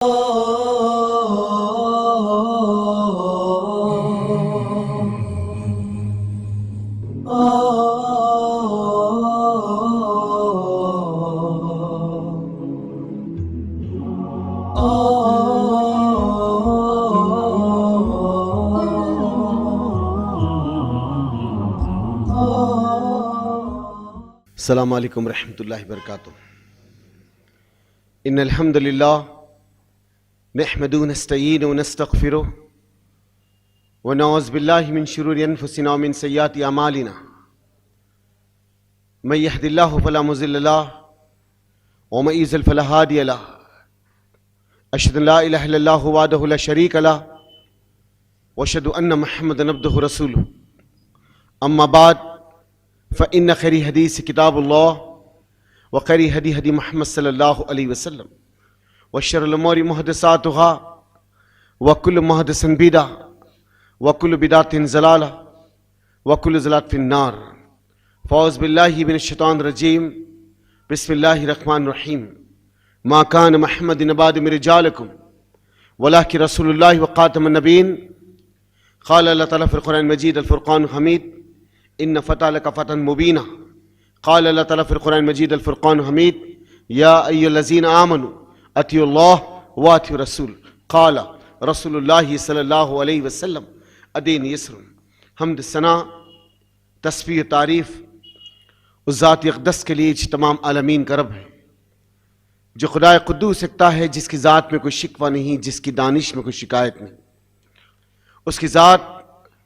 السلام علیکم ورحمۃ اللہ وبرکاتہ۔ ان الحمد للہ نحمدہ ونستعینہ ونستغفرہ ونعوذ باللہ من شرور انفسنا ومن سیئات اعمالنا من یہد اللہ فلا مضل لہ ومن یضلل فلا ہادی لہ، اشہد ان لا الہ الا اللہ وحدہ لا شریک لہ واشہد ان محمدا عبدہ ورسولہ، اما بعد فإن خير حديث كتاب الله وخير هدي هدي محمد صلى الله عليه وسلم وشر الأمور محدثاتها وكل محدث بدعة وكل بدعة ضلالة وكل ضلالة في النار۔ فأعوذ بالله من الشيطان الرجيم، بسم الله الرحمن الرحيم۔ ما كان محمد بعد من رجالكم ولكن رسول الله وخاتم النبيين، قال الله تعالى في القرآن المجيد الفرقان الحميد ان فتح لك فتحا مبینا، قال اللہ تعالیٰ فی القرآن المجید الفرقان الحمید یا ایھا الذین آمنوا اطیعوا اللہ واطیعوا الرسول، قال رسول اللہ صلی اللہ علیہ وسلم الدین یسر۔ حمد ثنا تسبیح تعریف اس ذات اقدس کے لیے جو تمام عالمین کا رب ہے، جو خدا قدوس یکتا ہے، جس کی ذات میں کوئی شکوہ نہیں، جس کی دانش میں کوئی شکایت نہیں، اس کی ذات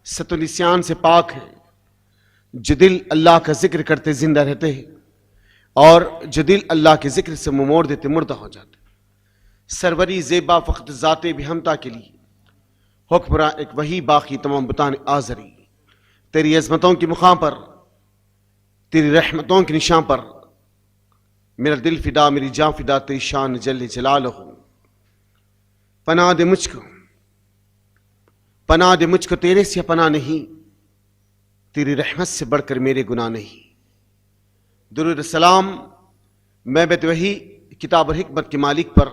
ست و نسیان سے پاک ہے، جو دل اللہ کا ذکر کرتے زندہ رہتے ہیں اور جو دل اللہ کے ذکر سے منہ موڑ دیتے مردہ ہو جاتے۔ سروری زیبا فقط ذات بہمتا کے لیے حکمراں ایک وہی باقی تمام بتان آزری، تیری عظمتوں کی مقام پر، تیری رحمتوں کے نشان پر میرا دل فدا، میری جان فدا تیری شان جل جلالہ۔ پناہ دے مجھ کو، پناہ دے مجھ کو تیرے سے پناہ نہیں، تیری رحمت سے بڑھ کر میرے گناہ نہیں۔ درود السلام محبت وحی کتاب اور حکمت کے مالک پر،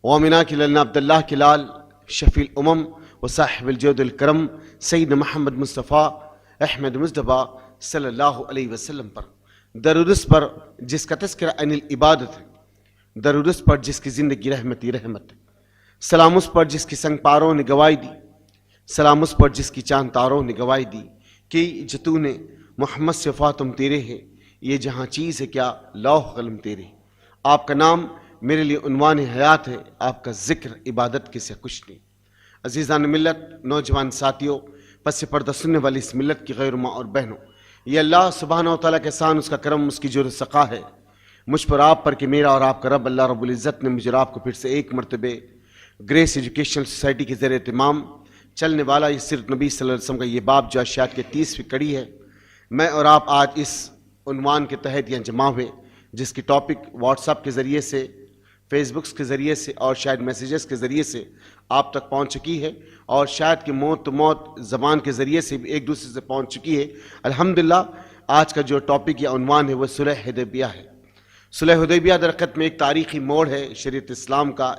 وامنا کی للنا عبداللہ کے لال شفیع الامم و صاحب الجود الکرم سید محمد مصطفیٰ احمد مصطفیٰ صلی اللہ علیہ وسلم پر، درود اس پر جس کا تذکرہ عین العبادت ہے، درود اس پر جس کی زندگی رحمت ہی رحمت ہے، سلام اس پر جس کی سنگ پاروں نے گواہی دی، سلام اس پر جس کی چاند تاروں نے گواہی دی کہ جو تو نے محمد سے فاتم تیرے ہے، یہ جہاں چیز ہے کیا لوح قلم تیرے۔ آپ کا نام میرے لیے عنوان حیات ہے، آپ کا ذکر عبادت کے سے کچھ نہیں۔ عزیزان ملت، نوجوان ساتھیوں، پس پردہ سننے والی اس ملت کی غیر ماں اور بہنوں، یہ اللہ سبحانہ و تعالیٰ کا احسان، اس کا کرم، اس کی جود و سخا ہے مجھ پر آپ پر کہ میرا اور آپ کا رب اللہ رب العزت نے مجھے اور آپ کو پھر سے ایک مرتبہ گریس ایجوکیشنل سوسائٹی کے زیر اہتمام چلنے والا یہ سیرت نبی صلی اللہ علیہ وسلم کا یہ باب جو اشیات کی 30ویں کڑی ہے، میں اور آپ آج اس عنوان کے تحت یہاں جمع ہوئے، جس کی ٹاپک واٹس ایپ کے ذریعے سے، فیس بکس کے ذریعے سے اور شاید میسیجز کے ذریعے سے آپ تک پہنچ چکی ہے، اور شاید کہ موت تو موت زبان کے ذریعے سے بھی ایک دوسرے سے پہنچ چکی ہے۔ الحمدللہ آج کا جو ٹاپک یا عنوان ہے وہ صلح حدیبیہ ہے۔ صلح حدیبیہ در حقیقت میں ایک تاریخی موڑ ہے شریعت اسلام کا،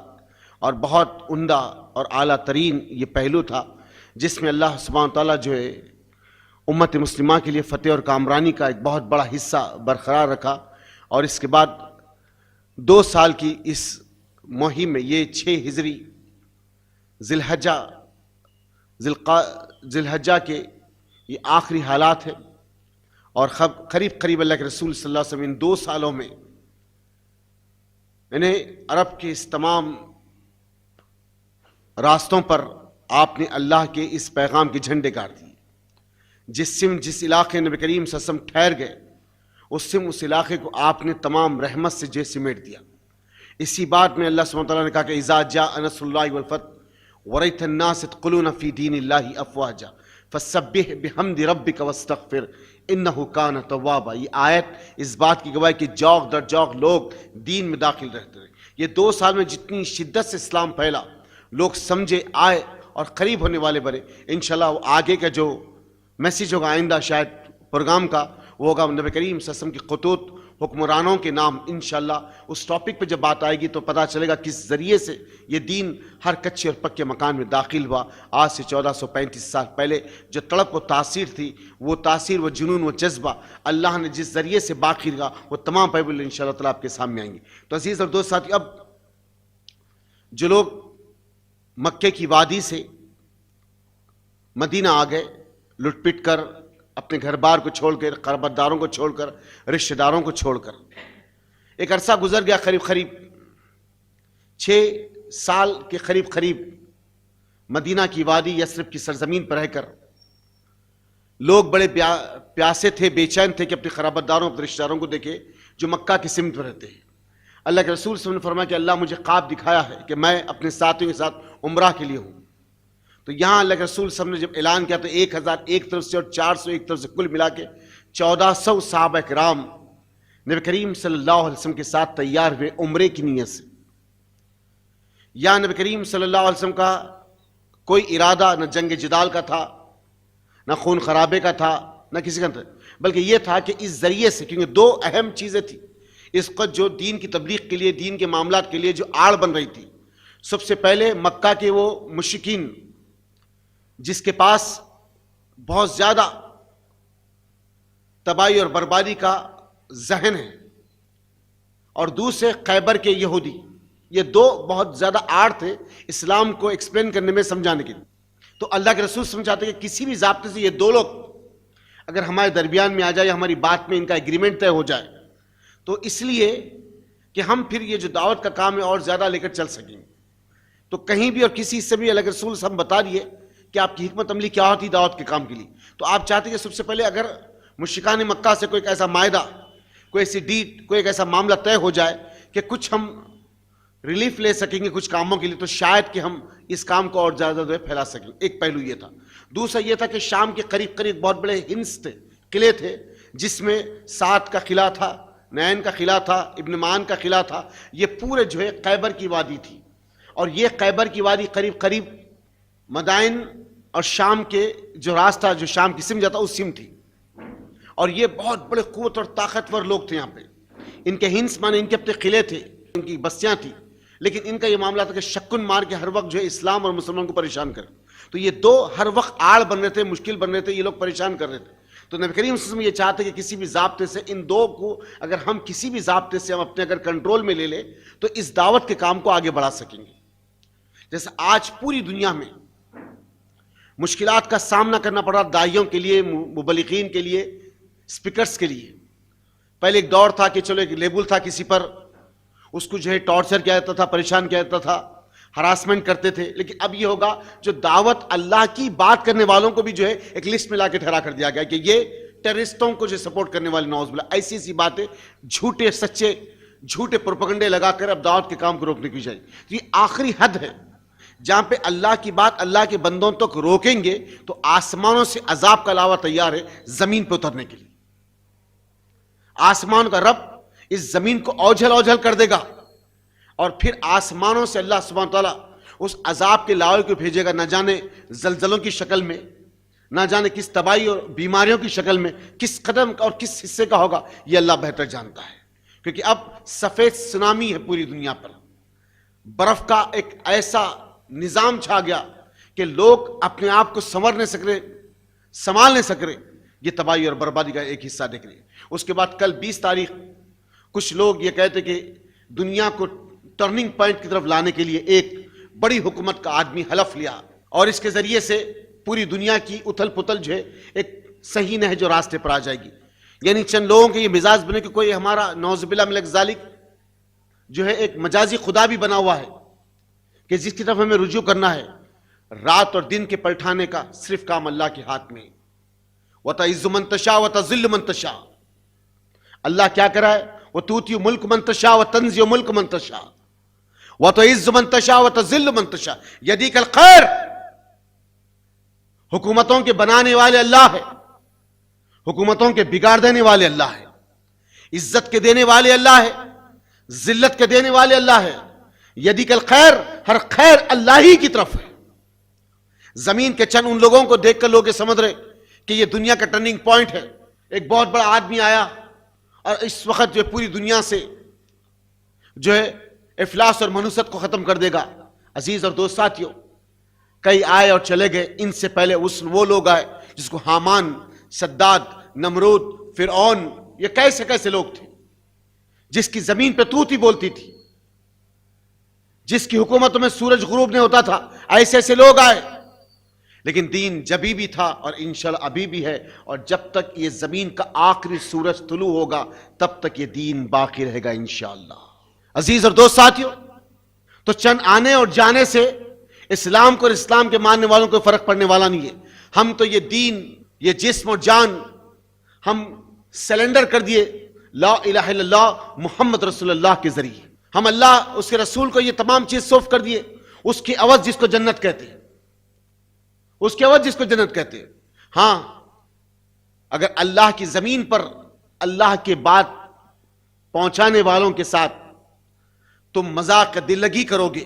اور بہت عمدہ اور اعلیٰ ترین یہ پہلو تھا جس میں اللہ سبحانہ تعالیٰ جو ہے امت مسلمہ کے لیے فتح اور کامرانی کا ایک بہت بڑا حصہ برقرار رکھا، اور اس کے بعد 2 سال کی اس مہم میں یہ 6 ہجری ذی الحجہ کے یہ آخری حالات ہیں، اور قریب اللہ کے رسول صلی اللہ علیہ وسلم ان 2 سالوں میں انہیں عرب کے اس تمام راستوں پر آپ نے اللہ کے اس پیغام کے جھنڈے گاڑ دیے۔ جس علاقے نبی کریم صلی اللہ علیہ وسلم ٹھہر گئے، اس علاقے کو آپ نے تمام رحمت سے جو سمیٹ دیا۔ اسی بات میں اللہ سبحانہ وتعالیٰ نے کہا کہ اذا جاء نصر اللہ والفتح ورأيت الناس يدخلون في دين الله افواجا فسبح بحمد ربك واستغفر انه كان توابا۔ یہ آیت اس بات کی گواہی کہ جوق در جوق لوگ دین میں داخل رہتے ہیں۔ یہ 2 سال میں جتنی شدت سے اسلام پھیلا، لوگ سمجھے، آئے اور قریب ہونے والے بنے۔ انشاءاللہ وہ آگے کا جو میسیج ہوگا آئندہ شاید پروگرام کا، وہ ہوگا نبی کریم صلی اللہ علیہ وسلم کی خطوط حکمرانوں کے نام انشاءاللہ اس ٹاپک پہ جب بات آئے گی تو پتہ چلے گا کس ذریعے سے یہ دین ہر کچے اور پکے مکان میں داخل ہوا. آج سے 1435 سال پہلے جو تڑپ و تاثیر تھی، وہ تاثیر، وہ جنون، وہ جذبہ اللہ نے جس ذریعے سے باقی رہا، وہ تمام پیبل انشاءاللہ تعالیٰ آپ کے سامنے آئیں گے. تو عزیز اور دوست ساتھی، اب جو لوگ مکے کی وادی سے مدینہ آ گئے لٹ پٹ کر، اپنے گھر بار کو چھوڑ کر، قرابت داروں کو چھوڑ کر، رشتہ داروں کو چھوڑ کر، ایک عرصہ گزر گیا، قریب 6 سال کے قریب مدینہ کی وادی یثرب کی سرزمین پر رہ کر لوگ بڑے پیاسے تھے، بے چین تھے کہ اپنے قرابت داروں، اپنے رشتہ داروں کو دیکھے جو مکہ کی سمت پر رہتے ہیں. اللہ کے رسول صلی اللہ علیہ وسلم نے فرمایا کہ اللہ مجھے خواب دکھایا ہے کہ میں اپنے ساتھیوں کے ساتھ عمرہ کے لیے ہوں. تو یہاں اللہ کے رسول صلی اللہ علیہ وسلم نے جب اعلان کیا تو 1000 ایک طرف سے اور 400 ایک طرف سے، کل ملا کے 1400 صحابہ کرام نبی کریم صلی اللہ علیہ وسلم کے ساتھ تیار ہوئے عمرے کی نیت سے. یا نبی کریم صلی اللہ علیہ وسلم کا کوئی ارادہ نہ جنگ جدال کا تھا، نہ خون خرابے کا تھا، نہ کسی کا تھا، بلکہ یہ تھا کہ اس ذریعے سے، کیونکہ 2 اہم چیزیں تھیں اس وقت جو دین کی تبلیغ کے لیے، دین کے معاملات کے لیے جو آڑ بن رہی تھی. سب سے پہلے مکہ کے وہ مشرکین جس کے پاس بہت زیادہ تباہی اور بربادی کا ذہن ہے، اور دوسرے خیبر کے یہودی. یہ 2 بہت زیادہ آڑ تھے اسلام کو ایکسپلین کرنے میں، سمجھانے کے لیے. تو اللہ کے رسول سمجھاتے کہ کسی بھی ضابطے سے یہ 2 لوگ اگر ہمارے درمیان میں آ جائے، ہماری بات میں ان کا ایگریمنٹ طے ہو جائے، تو اس لیے کہ ہم پھر یہ جو دعوت کا کام ہے اور زیادہ لے کر چل سکیں. تو کہیں بھی اور کسی سے بھی اللہ کے رسول ہم بتا دیے کہ آپ کی حکمت عملی کیا ہوتی دعوت کے کام کے لیے. تو آپ چاہتے کہ سب سے پہلے اگر مشرکان مکہ سے کوئی ایسا معاہدہ، کوئی ایسی ڈیٹ، کوئی ایک ایسا معاملہ طے ہو جائے کہ کچھ ہم ریلیف لے سکیں گے کچھ کاموں کے لیے، تو شاید کہ ہم اس کام کو اور زیادہ پھیلا سکیں. ایک پہلو یہ تھا. دوسرا یہ تھا کہ شام کے قریب بہت بڑے ہنس تھے، قلعے تھے، جس میں سعد کا قلعہ تھا، نین کا قلعہ تھا، ابن مان کا قلعہ تھا. یہ پورے جو ہے خیبر کی وادی تھی، اور یہ خیبر کی وادی قریب مدائن اور شام کے جو راستہ جو شام کی سمت جاتا اس سمت تھی. اور یہ بہت بڑے قوت اور طاقتور لوگ تھے یہاں پہ. ان کے ہنس مانے ان کے اپنے قلعے تھے، ان کی بستیاں تھیں، لیکن ان کا یہ معاملہ تھا کہ شکن مار کے ہر وقت جو ہے اسلام اور مسلمان کو پریشان کرے. تو یہ 2 ہر وقت آڑ بن رہے تھے، مشکل بن رہے تھے، یہ لوگ پریشان کر رہے تھے. تو نبی کریم صلی اللہ علیہ وسلم یہ چاہتے کہ کسی بھی ضابطے سے ان 2 کو اگر ہم کسی بھی ضابطے سے ہم اپنے اگر کنٹرول میں لے لیں تو اس دعوت کے کام کو آگے بڑھا سکیں گے. جیسے آج پوری دنیا میں مشکلات کا سامنا کرنا پڑا داعیوں کے لیے، مبلغین کے لیے، سپیکرز کے لیے. پہلے ایک دور تھا کہ چلو ایک لیبل تھا کسی پر، اس کو جو ہے ٹارچر کیا جاتا تھا، پریشان کیا جاتا تھا، ہراسمنٹ کرتے تھے. لیکن اب یہ ہوگا جو دعوت اللہ کی بات کرنے والوں کو بھی جو ہے ایک لسٹ میں لا کے ٹھہرا کر دیا گیا کہ یہ ٹیررسٹوں کو جو سپورٹ کرنے والے، نعوذ باللہ، ایسی باتیں، جھوٹے سچے جھوٹے پروپیگنڈے لگا کر اب دعوت کے کام کو روکنے کی جائے. یہ آخری حد ہے جہاں پہ اللہ کی بات اللہ کے بندوں تک روکیں گے تو آسمانوں سے عذاب کا علاوہ تیار ہے زمین پہ اترنے کے لیے. آسمان کا رب اس زمین کو اوجھل کر دے گا، اور پھر آسمانوں سے اللہ سبحانہ تعالیٰ اس عذاب کے لاوے کو بھیجے گا، نہ جانے زلزلوں کی شکل میں، نہ جانے کس تباہی اور بیماریوں کی شکل میں، کس قدم اور کس حصے کا ہوگا، یہ اللہ بہتر جانتا ہے. کیونکہ اب سفید سونامی ہے پوری دنیا پر، برف کا ایک ایسا نظام چھا گیا کہ لوگ اپنے آپ کو سنبھال نہیں سک رہے. یہ تباہی اور بربادی کا ایک حصہ دیکھ رہے ہیں. اس کے بعد کل 20 تاریخ کچھ لوگ یہ کہتے کہ دنیا کو ٹرننگ پوائنٹ کی طرف لانے کے لیے ایک بڑی حکومت کا آدمی حلف لیا، اور اس کے ذریعے سے پوری دنیا کی اتھل پتل جو ہے ایک صحیح نہج جو راستے پر آ جائے گی. یعنی چند لوگوں کے یہ مزاج بنے کہ کوئی ہمارا نعوذ باللہ من ذالک جو ہے ایک مجازی خدا بھی بنا ہوا ہے کہ جس کی طرف ہمیں رجوع کرنا ہے. رات اور دن کے پلٹانے کا صرف کام اللہ کے ہاتھ میں. وَتَعِزُّ مَن تَشَاءُ وَتَذِلُّ مَن تَشَاءُ. اللہ کیا کرا ہے؟ وَتُؤْتِي مُلْكَ مَن تَشَاءُ وَتَنزِعُ مُلْكَ مَن تَشَاءُ وَتُعِزُّ مَن تَشَاءُ وَتَذِلُّ مَن تَشَاءُ يَدِيكَ الْخَيْرُ. حکومتوں کے بنانے والے اللہ ہے، حکومتوں کے بگاڑ دینے والے اللہ ہے، عزت کے دینے والے اللہ ہے، ذلت کے دینے والے اللہ ہے. یدیک الخیر، ہر خیر اللہ ہی کی طرف ہے. زمین کے چند ان لوگوں کو دیکھ کر لوگ سمجھ رہے کہ یہ دنیا کا ٹرننگ پوائنٹ ہے. ایک بہت بڑا آدمی آیا اور اس وقت جو پوری دنیا سے جو ہے افلاس اور منوست کو ختم کر دے گا. عزیز اور دوست ساتھیوں، کئی آئے اور چلے گئے. ان سے پہلے وہ لوگ آئے جس کو حامان، صداد، نمرود، فرعون، یہ کیسے کیسے لوگ تھے جس کی زمین پہ توتی بولتی تھی، جس کی حکومتوں میں سورج غروب نہیں ہوتا تھا. ایسے ایسے لوگ آئے، لیکن دین جبھی بھی تھا اور انشاءاللہ ابھی بھی ہے. اور جب تک یہ زمین کا آخری سورج طلوع ہوگا تب تک یہ دین باقی رہے گا انشاءاللہ. عزیز اور دوست ساتھیوں، تو چند آنے اور جانے سے اسلام کو اور اسلام کے ماننے والوں کو فرق پڑنے والا نہیں ہے. ہم تو یہ دین، یہ جسم اور جان ہم سلنڈر کر دیے لا الہ الا اللہ محمد رسول اللہ کے ذریعے. ہم اللہ، اس کے رسول کو یہ تمام چیز سوف کر دیے. اس کی عوض جس کو جنت کہتے ہیں، اس کے عوض جس کو جنت کہتے ہیں. ہاں، اگر اللہ کی زمین پر اللہ کے بات پہنچانے والوں کے ساتھ تم مذاق کا دل لگی کرو گے،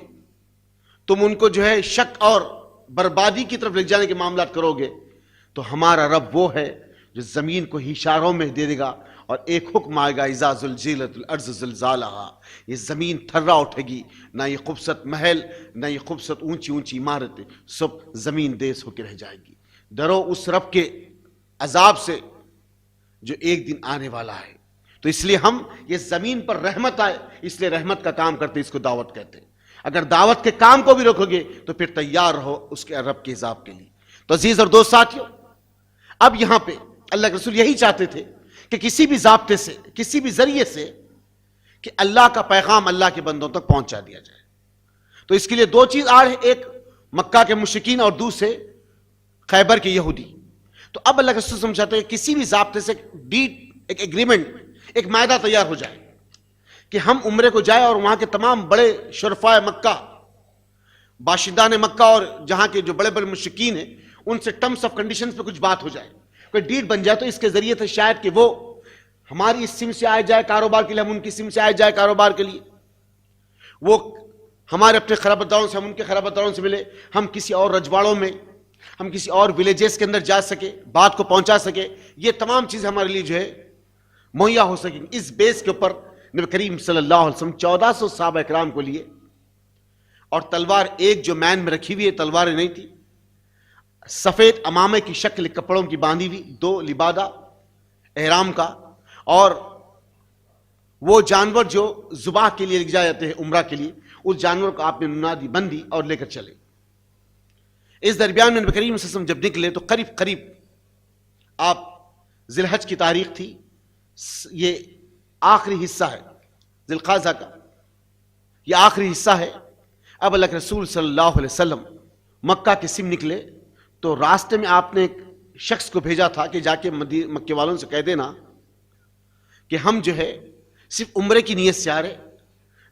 تم ان کو جو ہے شک اور بربادی کی طرف لے جانے کے معاملات کرو گے، تو ہمارا رب وہ ہے جو زمین کو اشاروں میں دے دے گا اور ایک حکم آئے گا، اذا زلزلت الارض زلزالہا. یہ زمین تھرا اٹھے گی. نہ یہ خوبصورت محل، نہ یہ خوبصورت اونچی اونچی عمارتیں، سب زمین دیس ہو کے رہ جائے گی. ڈرو اس رب کے عذاب سے جو ایک دن آنے والا ہے. تو اس لیے ہم یہ زمین پر رحمت آئے، اس لیے رحمت کا کام کرتے، اس کو دعوت کہتے ہیں. اگر دعوت کے کام کو بھی روکو گے تو پھر تیار رہو اس کے رب کے عذاب کے لیے. تو عزیز اور دوست ساتھیوں، اب یہاں پہ اللہ کے رسول یہی چاہتے تھے کہ کسی بھی ضابطے سے، کسی بھی ذریعے سے کہ اللہ کا پیغام اللہ کے بندوں تک پہنچا دیا جائے. تو اس کے لیے دو چیز آڑ ہے، ایک مکہ کے مشرکین اور دوسرے خیبر کے یہودی. تو اب اللہ کے رسول سمجھاتے ہیں کہ کسی بھی ضابطے سے ایک ایگریمنٹ، ایک معاہدہ تیار ہو جائے کہ ہم عمرے کو جائیں اور وہاں کے تمام بڑے شرفاء مکہ، باشندان مکہ اور جہاں کے جو بڑے بڑے مشرکین ہیں ان سے ٹرمز آف کنڈیشنز پہ کچھ بات ہو جائے، کوئی ڈیل بن جائے. تو اس کے ذریعے سے شاید کہ وہ ہماری اس سم سے آئے جائے کاروبار کے لیے، ہم ان کی سم سے آئے جائے کاروبار کے لیے، وہ ہمارے اپنے خرابتداروں سے، ہم ان کے خرابتداروں سے ملے، ہم کسی اور رجواڑوں میں، ہم کسی اور ولیجز کے اندر جا سکے، بات کو پہنچا سکے. یہ تمام چیزیں ہمارے لیے جو ہے مہیا ہو سکیں. اس بیس کے اوپر نبی کریم صلی اللہ علیہ وسلم 1400 صحابہ اکرام کو لیے، اور تلوار ایک جو مین میں رکھی ہوئی ہے، تلواریں نہیں تھی، سفید امامے کی شکل کپڑوں کی باندھی ہوئی، 2 لبادہ احرام کا، اور وہ جانور جو ذبح کے لیے لے جائے جاتے ہیں عمرہ کے لیے، اس جانور کو آپ نے ننادی بندی اور لے کر چلے. اس درمیان میں نبی کریم صلی اللہ علیہ وسلم جب نکلے تو قریب آپ ذی الحج کی تاریخ تھی، یہ آخری حصہ ہے ذی القعدہ کا، یہ آخری حصہ ہے. اب اللہ کے رسول صلی اللہ علیہ وسلم مکہ کے سم نکلے تو راستے میں آپ نے ایک شخص کو بھیجا تھا کہ جا کے مکے والوں سے کہہ دینا کہ ہم جو ہے صرف عمرے کی نیت سے آ رہے،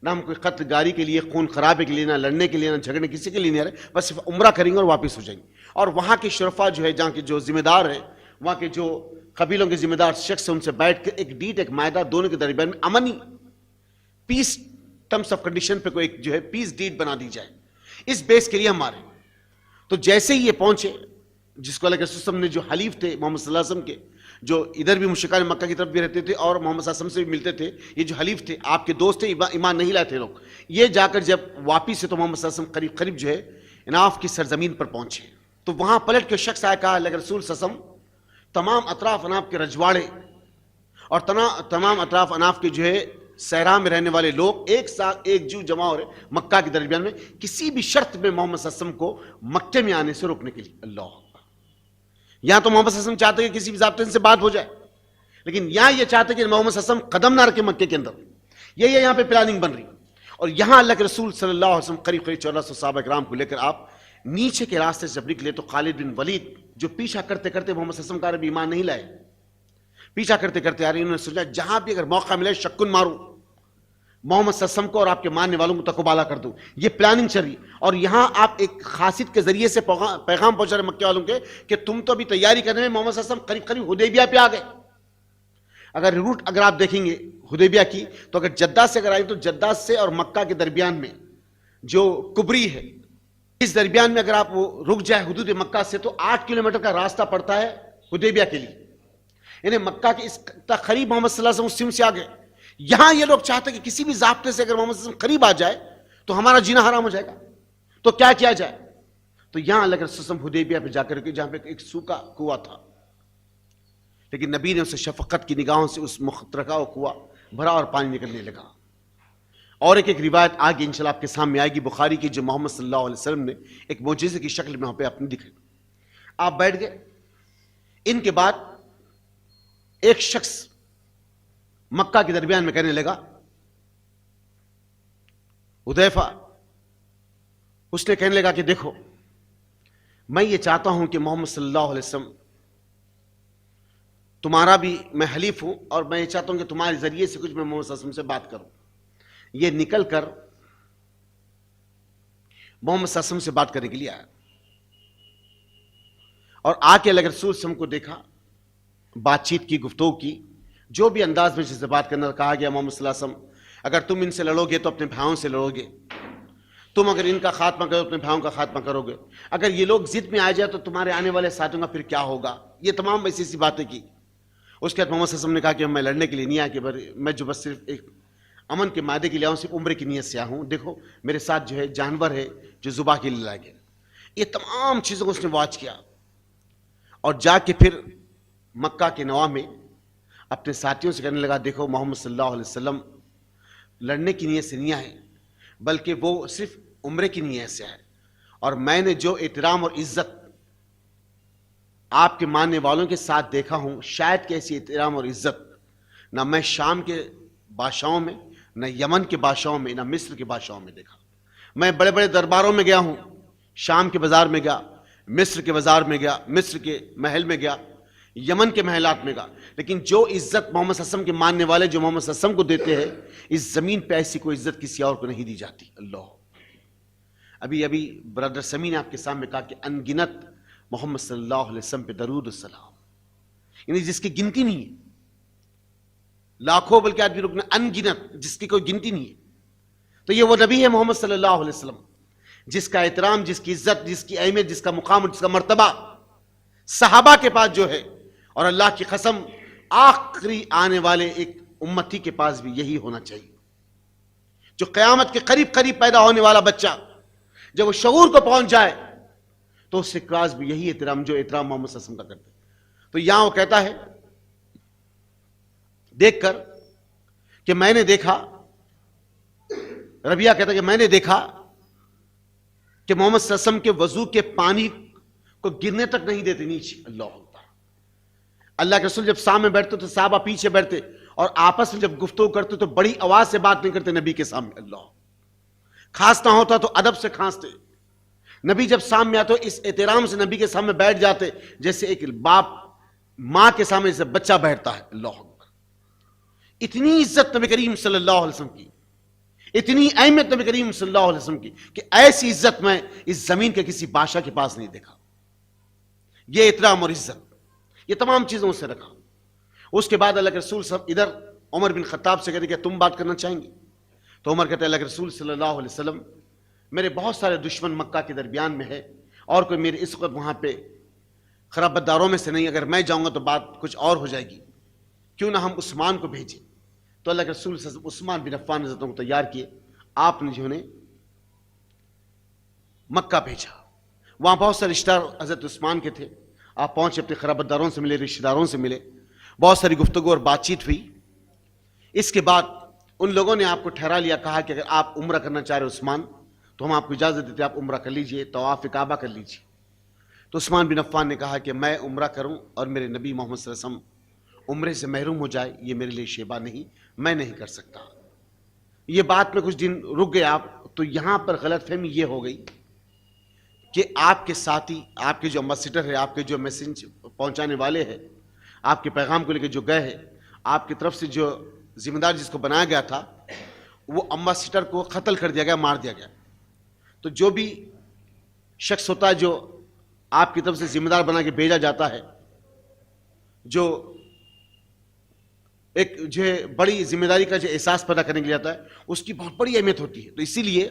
نہ ہم کوئی قتل گاری کے لیے، خون خرابے کے لیے، نہ لڑنے کے لیے، نہ جھگڑنے کسی کے لیے نہیں آ رہے، بس صرف عمرہ کریں گے اور واپس ہو جائیں گے. اور وہاں کے شرفا جو ہے، جہاں کے جو ذمہ دار ہیں، وہاں کے جو قبیلوں کے ذمہ دار شخص ہیں، ان سے بیٹھ کے ایک ڈیٹ، ایک معاہدہ دونوں کے درمیان میں امنی پیس ٹرمز آف کنڈیشن پہ کوئی ایک جو ہے پیس ڈیٹ بنا دی جائے. اس بیس کے لیے ہمارے تو جیسے ہی یہ پہنچے، جس کو اللہ کے رسول نے جو حلیف تھے محمد صلی اللہ علیہ وسلم کے، جو ادھر بھی مشرکان مکہ کی طرف بھی رہتے تھے اور محمد صلی اللہ علیہ وسلم سے بھی ملتے تھے، یہ جو حلیف تھے آپ کے دوست تھے، ایمان نہیں لائے تھے لوگ، یہ جا کر جب واپس سے تو محمد صلی اللہ علیہ وسلم قریب جو ہے اناف کی سرزمین پر پہنچے. تو وہاں پلٹ کے شخص آیا، کہا اللہ کے رسول صلی اللہ علیہ وسلم تمام اطراف اناف کے رجواڑے اور تمام اطراف اناف کے جو ہے صحرا میں رہنے والے لوگ ایک ساتھ ایک جو جمع ہو رہے مکہ کے درمیان میں، کسی بھی شرط میں محمد صلی اللہ علیہ وسلم کو مکے میں آنے سے روکنے کے لیے. اللہ، یہاں تو محمد صلی اللہ علیہ وسلم چاہتے کہ کسی بھی ضابطے سے بات ہو جائے، لیکن یہاں یہ چاہتے کہ محمد صلی اللہ علیہ وسلم قدم نہ رکھے مکے کے اندر. یہ یہاں پہ پلاننگ بن رہی. اور یہاں اللہ کے رسول صلی اللہ علیہ وسلم قریب 1400 صحابہ کرام کو لے کر آپ نیچے کے راستے سے جب نکلے تو خالد بن ولید جو پیچھا کرتے کرتے محمد صلی اللہ علیہ وسلم کا عربی ایمان نہیں لائے، پیچھا کرتے کرتے آ رہے، انہوں نے سوچا جہاں بھی اگر موقع ملے شکن ماروں، محمد صلی اللہ علیہ وسلم کو اور آپ کے ماننے والوں کو تقوبالا کر دوں. یہ پلاننگ چل رہی. اور یہاں آپ ایک خاصیت کے ذریعے سے پیغام پہنچا رہے مکے والوں کے کہ تم تو ابھی تیاری کرنے میں محمد صلی اللہ علیہ وسلم قریب حدیبیہ پہ آ گئے. اگر روٹ اگر آپ دیکھیں گے حدیبیہ کی تو اگر جدہ سے اگر آئیں تو جدہ سے اور مکہ کے درمیان میں جو کبری ہے، اس درمیان میں اگر آپ وہ رک جائے حدود مکہ سے تو 8 کلومیٹر کا راستہ پڑتا ہے حدیبیہ کے لیے. انہیں مکہ کے اس قریب محمد صلی اللہ علیہ وسلم اس سم سے آگے. یہاں یہ لوگ چاہتے کہ کسی بھی ضابطے سے اگر محمد صلی اللہ علیہ وسلم قریب آ جائے تو ہمارا جینا حرام ہو جائے گا, تو کیا کیا جائے؟ تو یہاں اللہ کے رسول صلی اللہ علیہ وسلم حدیبیہ پہ جا کر کے جہاں پہ ایک سوکھا کنواں تھا, لیکن نبی نے اسے شفقت کی نگاہوں سے اس مخترقہ و کنواں بھرا اور پانی نکلنے لگا. اور ایک روایت آگے انشاءاللہ آپ کے سامنے آئے گی بخاری کی, جو محمد صلی اللہ علیہ وسلم نے ایک معجزے کی شکل میں وہاں پہ اپنی دکھائی. آپ بیٹھ گئے. ان کے بعد ایک شخص مکہ کے درمیان میں کہنے لگا, حذیفہ, اس نے کہنے لگا کہ دیکھو میں یہ چاہتا ہوں کہ محمد صلی اللہ علیہ وسلم, تمہارا بھی میں حلیف ہوں, اور میں یہ چاہتا ہوں کہ تمہارے ذریعے سے کچھ میں محمد صلی اللہ علیہ وسلم سے بات کروں. یہ نکل کر محمد صلی اللہ علیہ وسلم سے بات کرنے کے لیے آیا, اور آ کے اللہ کے رسول صلی اللہ علیہ وسلم کو دیکھا, بات چیت کی, گفتگو کی, جو بھی انداز میں جس سے بات کرنا کہا گیا. محمد صلی اللہ علیہ وسلم, اگر تم ان سے لڑو گے تو اپنے بھائیوں سے لڑو گے, تم اگر ان کا خاتمہ کرو اپنے بھائیوں کا خاتمہ کرو گے, اگر یہ لوگ ضد میں آ جائے تو تمہارے آنے والے ساتھیوں کا پھر کیا ہوگا. یہ تمام ایسی ایسی باتیں کی. اس کے بعد محمد صلی اللہ علیہ وسلم نے کہا کہ میں لڑنے کے لیے نہیں آیا, کہ میں جو بس صرف ایک امن کے معاہدے کے لیے آؤں, صرف عمرے کی نیت سے آیا ہوں. دیکھو میرے ساتھ جو ہے جانور ہے جو ذبح کے لیے لائے گئے. یہ تمام چیزوں کو اس نے واچ کیا, اور جا کے پھر مکہ کے نواح میں اپنے ساتھیوں سے کہنے لگا, دیکھو محمد صلی اللہ علیہ وسلم لڑنے کی نیت سے نہیں آئے, بلکہ وہ صرف عمرے کی نیت سے آئے, اور میں نے جو احترام اور عزت آپ کے ماننے والوں کے ساتھ دیکھا ہوں, شاید کہ ایسی احترام اور عزت نہ میں شام کے بادشاہوں میں, نہ یمن کے بادشاہوں میں, نہ مصر کے بادشاہوں میں دیکھا. میں بڑے بڑے درباروں میں گیا ہوں, شام کے بازار میں گیا, مصر کے بازار میں گیا, مصر کے محل میں گیا, یمن کے محلات میں گیا, لیکن جو عزت محمد صلی اللہ علیہ وسلم کے ماننے والے جو محمد صلی اللہ علیہ وسلم کو دیتے ہیں, اس زمین پہ ایسی کوئی عزت کسی اور کو نہیں دی جاتی. اللہ, ابھی برادر سمی نے آپ کے سامنے کہا کہ ان گنت محمد صلی اللہ علیہ وسلم پہ درود السلام, یعنی جس کی گنتی نہیں ہے, لاکھوں بلکہ آدمی رکنے, ان گنت جس کی کوئی گنتی نہیں ہے. تو یہ وہ نبی ہے محمد صلی اللہ علیہ وسلم, جس کا احترام, جس کی عزت, جس کی اہمیت, جس کا مقام, جس کا مرتبہ صحابہ کے پاس جو ہے, اور اللہ کی قسم آخری آنے والے ایک امتی کے پاس بھی یہی ہونا چاہیے. جو قیامت کے قریب قریب پیدا ہونے والا بچہ جب وہ شعور کو پہنچ جائے تو اس کے پاس بھی یہی احترام جو احترام محمد صلی اللہ علیہ وسلم کا کرتے. تو یہاں وہ کہتا ہے دیکھ کر کہ میں نے دیکھا, ربیہ کہتا ہے کہ میں نے دیکھا کہ محمد صلی اللہ علیہ وسلم کے وضو کے پانی کو گرنے تک نہیں دیتے نیچے. اللہ اکبر. اللہ کے رسول جب سامنے بیٹھتے تو صحابہ پیچھے بیٹھتے, اور آپس میں جب گفتگو کرتے تو بڑی آواز سے بات نہیں کرتے نبی کے سامنے. اللہ, کھانسنا ہوتا تو ادب سے کھانستے. نبی جب سامنے آتے اس احترام سے نبی کے سامنے بیٹھ جاتے جیسے ایک باپ ماں کے سامنے جیسے بچہ بیٹھتا ہے. اللہ اکبر. اتنی عزت نبی کریم صلی اللہ علیہ وسلم کی, اتنی اہمیت نبی کریم صلی اللہ علیہ وسلم کی, کہ ایسی عزت میں اس زمین کے کسی بادشاہ کے پاس نہیں دیکھا. یہ احترام اور عزت, یہ تمام چیزوں سے رکھا. اس کے بعد اللہ کے رسول صاحب ادھر عمر بن خطاب سے کہتے کہ تم بات کرنا چاہیں گے؟ تو عمر کہتے ہیں اللہ کے رسول صلی اللہ علیہ وسلم, میرے بہت سارے دشمن مکہ کے درمیان میں ہے, اور کوئی میرے اس وقت وہاں پہ خرابت داروں میں سے نہیں, اگر میں جاؤں گا تو بات کچھ اور ہو جائے گی, کیوں نہ ہم عثمان کو بھیجیں. تو اللہ کے رسول صلی اللہ علیہ وسلم عثمان بن عفان حضرت کو تیار کیے, آپ نے جو ہے مکہ بھیجا. وہاں بہت سارے رشتہ دار حضرت عثمان کے تھے. آپ پہنچے, اپنے خرابت داروں سے ملے, رشتہ داروں سے ملے, بہت ساری گفتگو اور بات چیت ہوئی. اس کے بعد ان لوگوں نے آپ کو ٹھہرا لیا, کہا کہ اگر آپ عمرہ کرنا چاہ رہے عثمان تو ہم آپ کو اجازت دیتے, آپ عمرہ کر لیجئے, طواف کعبہ کر لیجئے. تو عثمان بن عفان نے کہا کہ میں عمرہ کروں اور میرے نبی محمد صلی اللہ علیہ وسلم عمرے سے محروم ہو جائے, یہ میرے لیے شیبہ نہیں, میں نہیں کر سکتا. یہ بات میں کچھ دن رک گئے آپ. تو یہاں پر غلط فہمی یہ ہو گئی کہ آپ کے ساتھی, آپ کے جو امبیسڈر ہے, آپ کے جو میسج پہنچانے والے ہیں, آپ کے پیغام کو لے کے جو گئے ہیں, آپ کی طرف سے جو ذمہ دار جس کو بنایا گیا تھا, وہ امبیسڈر کو قتل کر دیا گیا, مار دیا گیا. تو جو بھی شخص ہوتا ہے جو آپ کی طرف سے ذمہ دار بنا کے بھیجا جاتا ہے, جو ایک جو ہے بڑی ذمہ داری کا جو احساس پیدا کرنے کے لیے آتا ہے, اس کی بہت بڑی اہمیت ہوتی ہے. تو اسی لیے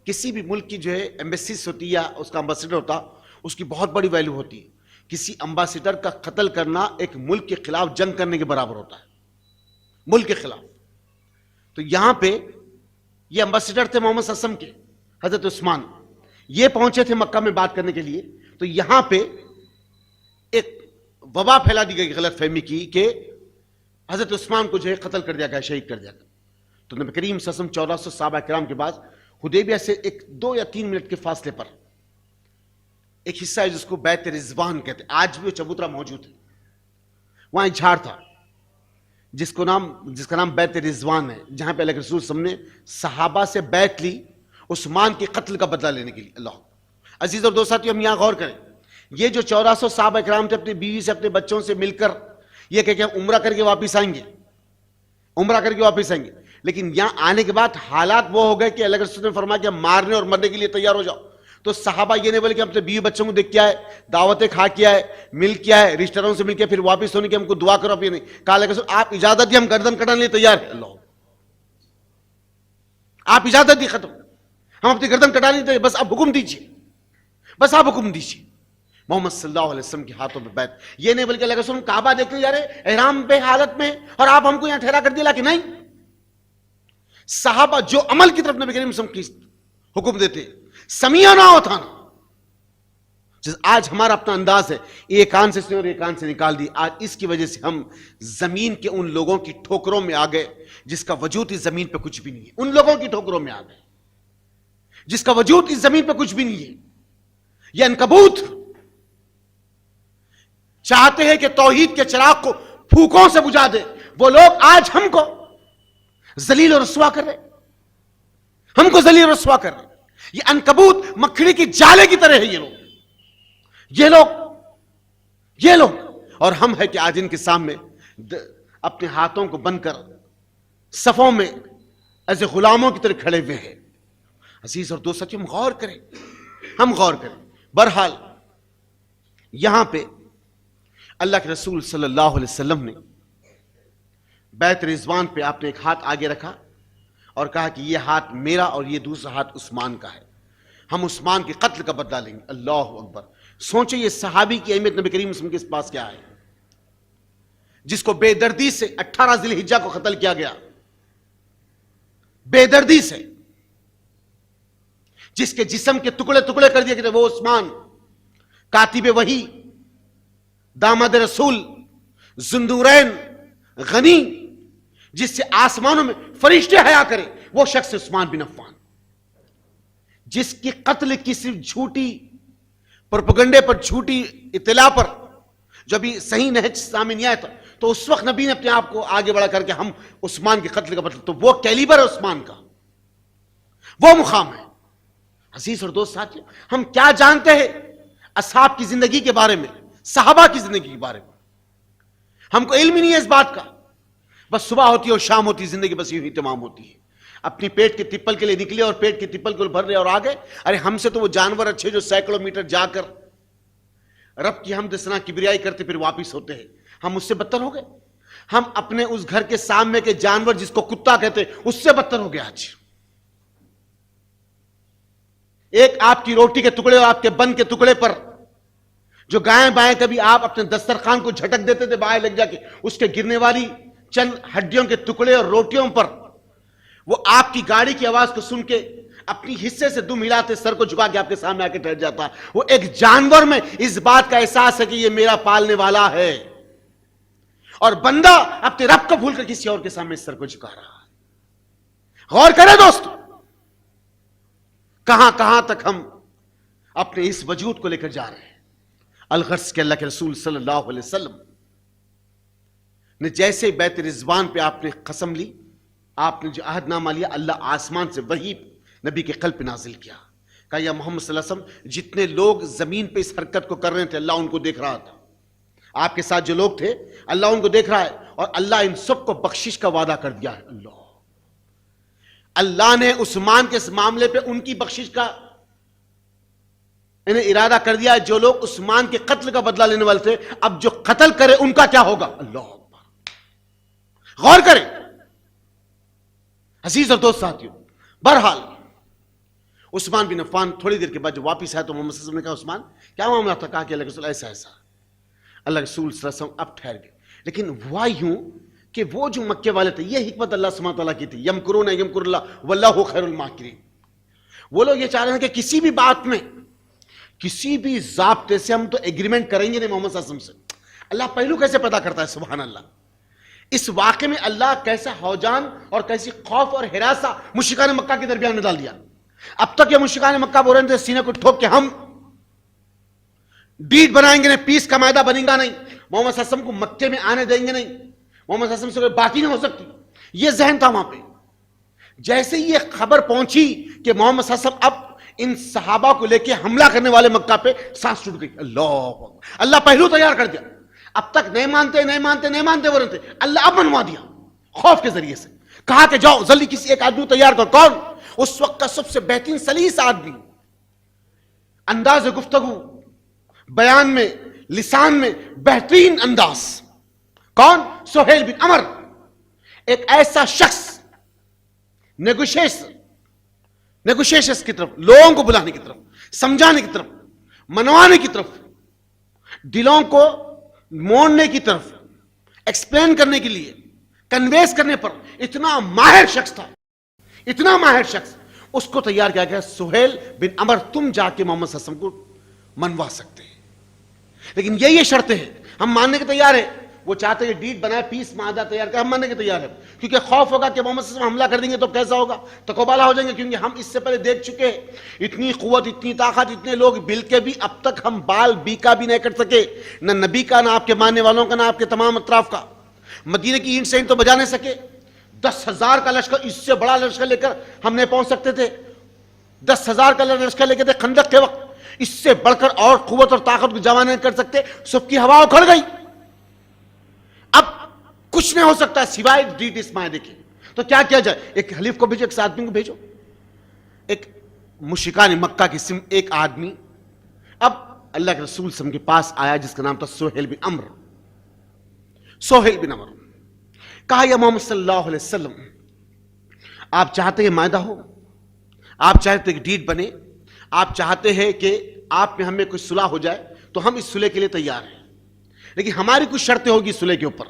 کسی بھی ملک کی جو ہے ایمبیسیز ہوتی ہے یا اس کا امبیسڈر ہوتا, اس کی بہت بڑی ویلیو ہوتی ہے, کسی امباسڈر کا قتل کرنا ایک ملک کے خلاف جنگ کرنے کے برابر ہوتا ہے, ملک کے خلاف. تو یہاں پہ یہ امباسڈر تھے محمد صلی اللہ علیہ وسلم کے, حضرت عثمان, یہ پہنچے تھے مکہ میں بات کرنے کے لیے. تو یہاں پہ ایک وبا پھیلا دی گئی, غلط فہمی کی کہ حضرت عثمان کو جو ہے قتل کر دیا گیا, شہید کر دیا گیا. تو نبی کریم صلی اللہ علیہ وسلم 1400 صحابہ کرام کے بعد حدیبیہ سے ایک 2 یا 3 منٹ کے فاصلے پر ایک حصہ ہے جس کو بیت رضوان کہتے ہیں, آج بھی وہ چبوترا موجود ہے. وہاں ایک جھاڑ تھا جس کا نام بیت رضوان ہے, جہاں پہ اللہ کے رسول صلی اللہ علیہ وسلم نے صحابہ سے بیعت لی عثمان کے قتل کا بدلہ لینے کے لیے. اللہ عزیز اور دوست ساتھیو, ہم یہاں غور کریں, یہ جو 1400 صحابہ کرام تھے اپنی بیوی سے اپنے بچوں سے مل کر یہ کہ ہم عمرہ کر کے واپس آئیں گے, عمرہ کر کے واپس آئیں گے, لیکن یہاں آنے کے بعد حالات وہ ہو گئے کہ اللہ کے رسول نے فرمایا کہ ہم مارنے اور مرنے کے لیے تیار ہو جاؤ. تو صحابہ یہ نہیں بولے کہ ہم اپنے بیوی بچوں کو دیکھ کے آئے, دعوتیں کھا کے آئے, مل کے آئے, رشتہ داروں سے مل کے پھر واپس ہونے کی ہم کو دعا کرو. اب یہ نہیں کہا اللہ کے رسول آپ اجازت دی, ہم گردن کٹانے لیے تیار ہیں. اللہ آپ اجازت دی, ختم, ہم اپنی گردن کٹانے لیے تیار, بس آپ حکم دیجیے, بس آپ حکم دیجیے. محمد صلی اللہ علیہ وسلم کے ہاتھوں میں بیعت. یہ نہیں بلکہ اللہ کے رسول کعبہ دیکھنے جا رہے احرام پہ حالت میں, اور آپ ہم کو یہاں ٹھہرا کر دیا کہ نہیں. صحابہ جو عمل کی طرف نبی کریم صلی اللہ علیہ وسلم کی حکم دیتے, سمیعنا وطاعنا. آج ہمارا اپنا انداز ہے, ایک کان سے سنے اور ایک کان سے نکال دی. آج اس کی وجہ سے ہم زمین کے ان لوگوں کی ٹھوکروں میں آ گئے جس کا وجود اس زمین پہ کچھ بھی نہیں ہے. ان لوگوں کی ٹھوکروں میں آ گئے جس کا وجود اس زمین پہ کچھ بھی نہیں ہے. یہ عنکبوت چاہتے ہیں کہ توحید کے چراغ کو پھوکوں سے بجھا دے. وہ لوگ آج ہم کو ذلیل و رسوا کر رہے, ہم کو ذلیل و رسوا کر رہے. یہ عنکبوت مکڑی کی جالے کی طرح ہے. یہ لوگ اور ہم ہے کہ آج ان کے سامنے اپنے ہاتھوں کو بند کر صفوں میں ایسے غلاموں کی طرح کھڑے ہوئے ہیں. عزیز اور دوست ساتھیو, ہم غور کریں, ہم غور کریں. بہرحال یہاں پہ اللہ کے رسول صلی اللہ علیہ وسلم نے بیت رضوان پہ آپ نے ایک ہاتھ آگے رکھا اور کہا کہ یہ ہاتھ میرا اور یہ دوسرا ہاتھ عثمان کا ہے, ہم عثمان کے قتل کا بدلہ لیں گے. اللہ اکبر. سوچیں یہ صحابی کی اہمیت نبی کریم صلی اللہ علیہ وسلم کے پاس کیا ہے, جس کو بے دردی سے 18 ذی الحجہ کو قتل کیا گیا, بے دردی سے, جس کے جسم کے ٹکڑے ٹکڑے کر دیے گئے, وہ عثمان کاتب وحی, داماد رسول, ذوالنورین, غنی, جس سے آسمانوں میں فرشتے حیا کرے, وہ شخص عثمان بن عفان, جس کی قتل کی صرف جھوٹی پروپیگنڈے پر, جھوٹی اطلاع پر, جو ابھی صحیح نہج سامنے نہیں آیا تھا, تو اس وقت نبی نے اپنے آپ کو آگے بڑھا کر کے ہم عثمان کے قتل کا مطلب, تو وہ کیلیبر ہے عثمان کا, وہ مقام ہے. عزیز اور دوست ساتھیو, ہم کیا جانتے ہیں اصحاب کی زندگی کے بارے میں, صحابہ کی زندگی کے بارے میں؟ ہم کو علم ہی نہیں ہے اس بات کا. بس صبح ہوتی ہے اور شام ہوتی ہے, زندگی بس یوں ہی تمام ہوتی ہے. اپنی پیٹ کے تپل کے لیے نکلے اور پیٹ کے تپل کو بھر رہے اور آگے. ارے ہم سے تو وہ جانور اچھے جو سینکڑوں میٹر جا کر رب کی حمد ثنا کبریائی کرتے پھر واپس ہوتے ہیں, ہم اس سے بدتر ہو گئے. ہم اپنے اس گھر کے سامنے کے جانور جس کو کتا کہتے اس سے بدتر ہو گئے. آج ایک آپ کی روٹی کے ٹکڑے اور آپ کے بن کے ٹکڑے پر جو گائیں بائیں کبھی آپ اپنے دسترخوان کو جھٹک دیتے تھے بائیں لگ جا کے, اس کے گرنے والی چند ہڈیوں کے ٹکڑے اور روٹیوں پر وہ آپ کی گاڑی کی آواز کو سن کے اپنی حصے سے دم ہلاتے, سر کو جھکا کے آپ کے سامنے آ کے ٹھہر جاتا. وہ ایک جانور میں اس بات کا احساس ہے کہ یہ میرا پالنے والا ہے, اور بندہ اپنے رب کو بھول کر کسی اور کے سامنے سر کو جھکا رہا ہے. غور کریں دوستو, کہاں کہاں تک ہم اپنے اس وجود کو لے کر جا رہے ہیں. الغرض کہ اللہ کے رسول صلی اللہ علیہ وسلم نے جیسے بیت رضوان پہ آپ نے قسم لی, آپ نے جو عہد نامہ لیا, اللہ آسمان سے وحی نبی کے قلب پہ نازل کیا. کہا یا محمد صلی اللہ علیہ وسلم, جتنے لوگ زمین پہ اس حرکت کو کر رہے تھے اللہ ان کو دیکھ رہا تھا. آپ کے ساتھ جو لوگ تھے اللہ ان کو دیکھ رہا ہے, اور اللہ ان سب کو بخشش کا وعدہ کر دیا ہے. اللہ نے عثمان کے اس معاملے پہ ان کی بخشش کا انہیں ارادہ کر دیا ہے. جو لوگ عثمان کے قتل کا بدلہ لینے والے تھے, اب جو قتل کرے ان کا کیا ہوگا. اللہ غور کریں عزیز اور دوست ساتھیو. بہرحال عثمان بن عفان تھوڑی دیر کے بعد جو واپس آیا تو محمد صلی اللہ علیہ وسلم نے کہا عثمان کیا معاملہ تھا؟ کہا کہ اللہ کے رسول ایسا ایسا. اللہ رسول صلی اللہ علیہ وسلم اب ٹھہر گئے. لیکن ہوا یوں کہ وہ جو مکے والے تھے, یہ حکمت اللہ سبحانہ تعالیٰ کی تھی, یمکرون یمکر اللہ واللہ خیر الماکرین. وہ لوگ یہ چاہ رہے ہیں کہ کسی بھی بات میں, کسی بھی ضابطے سے ہم تو ایگریمنٹ کریں گے نہیں محمد صلی اللہ علیہ وسلم سے. اللہ پہلو کیسے پیدا کرتا ہے, سبحان اللہ. اس واقعے میں اللہ کیسا ہوجان اور کیسی خوف اور ہراسہ مشرکان مکہ کے درمیان میں ڈال دیا. اب تک یہ مشرکان مکہ بول رہے تھے سینے کو ٹھوک کے ہم ڈیٹ بنائیں گے نہیں, پیس کا معاہدہ بنے گا نہیں, محمد صلی اللہ علیہ وسلم کو مکے میں آنے دیں گے نہیں, محمد صلی اللہ علیہ وسلم سے کوئی بات ہی نہیں ہو سکتی. یہ ذہن تھا وہاں پہ. جیسے یہ خبر پہنچی کہ محمد صلی اللہ علیہ وسلم اب ان صحابہ کو لے کے حملہ کرنے والے مکہ پہ, سانس ٹوٹ گئی. اللہ پہلو تیار کر دیا. اب تک نہیں مانتے وہ رہتے, اللہ اب منوا دیا خوف کے ذریعے سے. کہا کہ جاؤ جلدی کسی ایک آدمی تیار کر. کون؟ اس وقت کا سب سے بہترین سلیس آدمی, انداز گفتگو, بیان میں, لسان میں بہترین انداز. کون؟ سہیل بن عمر. ایک ایسا شخص نیگوشیشن کی طرف, لوگوں کو بلانے کی طرف, سمجھانے کی طرف, منوانے کی طرف, دلوں کو موڑنے کی طرف, ایکسپلین کرنے کے لیے, کنویس کرنے پر اتنا ماہر شخص تھا, اتنا ماہر شخص. اس کو تیار کیا گیا, سہیل بن عمر تم جا کے محمد صلی اللہ علیہ وسلم کو منوا سکتے ہیں, لیکن یہ شرطیں ہیں. ہم ماننے کے تیار ہیں. وہ چاہتے ہیں ڈیٹ بنائے, پیس معاہدہ تیار کرے, ہم ماننے کے تیار ہیں, کیونکہ خوف ہوگا کہ محمد صلی اللہ علیہ وسلم حملہ کر دیں گے تو کیسا ہوگا, تکوبالا ہو جائیں گے. کیونکہ ہم اس سے پہلے دیکھ چکے ہیں اتنی قوت, اتنی طاقت, اتنے لوگ, بل کے بھی اب تک ہم بال بیکا بھی نہیں کر سکے, نہ نبی کا, نہ آپ کے ماننے والوں کا, نہ آپ کے تمام اطراف کا. مدینے کی اینٹ سے اینٹ تو بجا نہیں سکے. 10,000 کا لشکر, اس سے بڑا لشکر لے کر ہم نہیں پہنچ سکتے تھے. 10,000 کا لشکر لے کے تھے خندق کے وقت, اس سے بڑھ کر اور قوت اور طاقت کو جمع نہیں کر سکتے. سب کی ہوا اکھڑ گئی. اب کچھ نہیں ہو سکتا سوائے ڈیٹ اس معاہدے کے. تو کیا کیا جائے؟ ایک حلیف کو بھیجو, ایک آدمی کو بھیجو. ایک مشرکان مکہ کی سم ایک آدمی اب اللہ کے رسول صلی اللہ علیہ وسلم کے پاس آیا, جس کا نام تھا سہیل بن عمر. سہیل بن عمر کہا یا محمد صلی اللہ علیہ وسلم, آپ چاہتے ہیں معاہدہ ہو, آپ چاہتے ہیں کہ ڈیٹ بنے, آپ چاہتے ہیں کہ آپ میں ہمیں کوئی صلح ہو جائے, تو ہم اس صلح کے لیے تیار ہیں, لیکن ہماری کچھ شرطیں ہوگی صلح کے اوپر.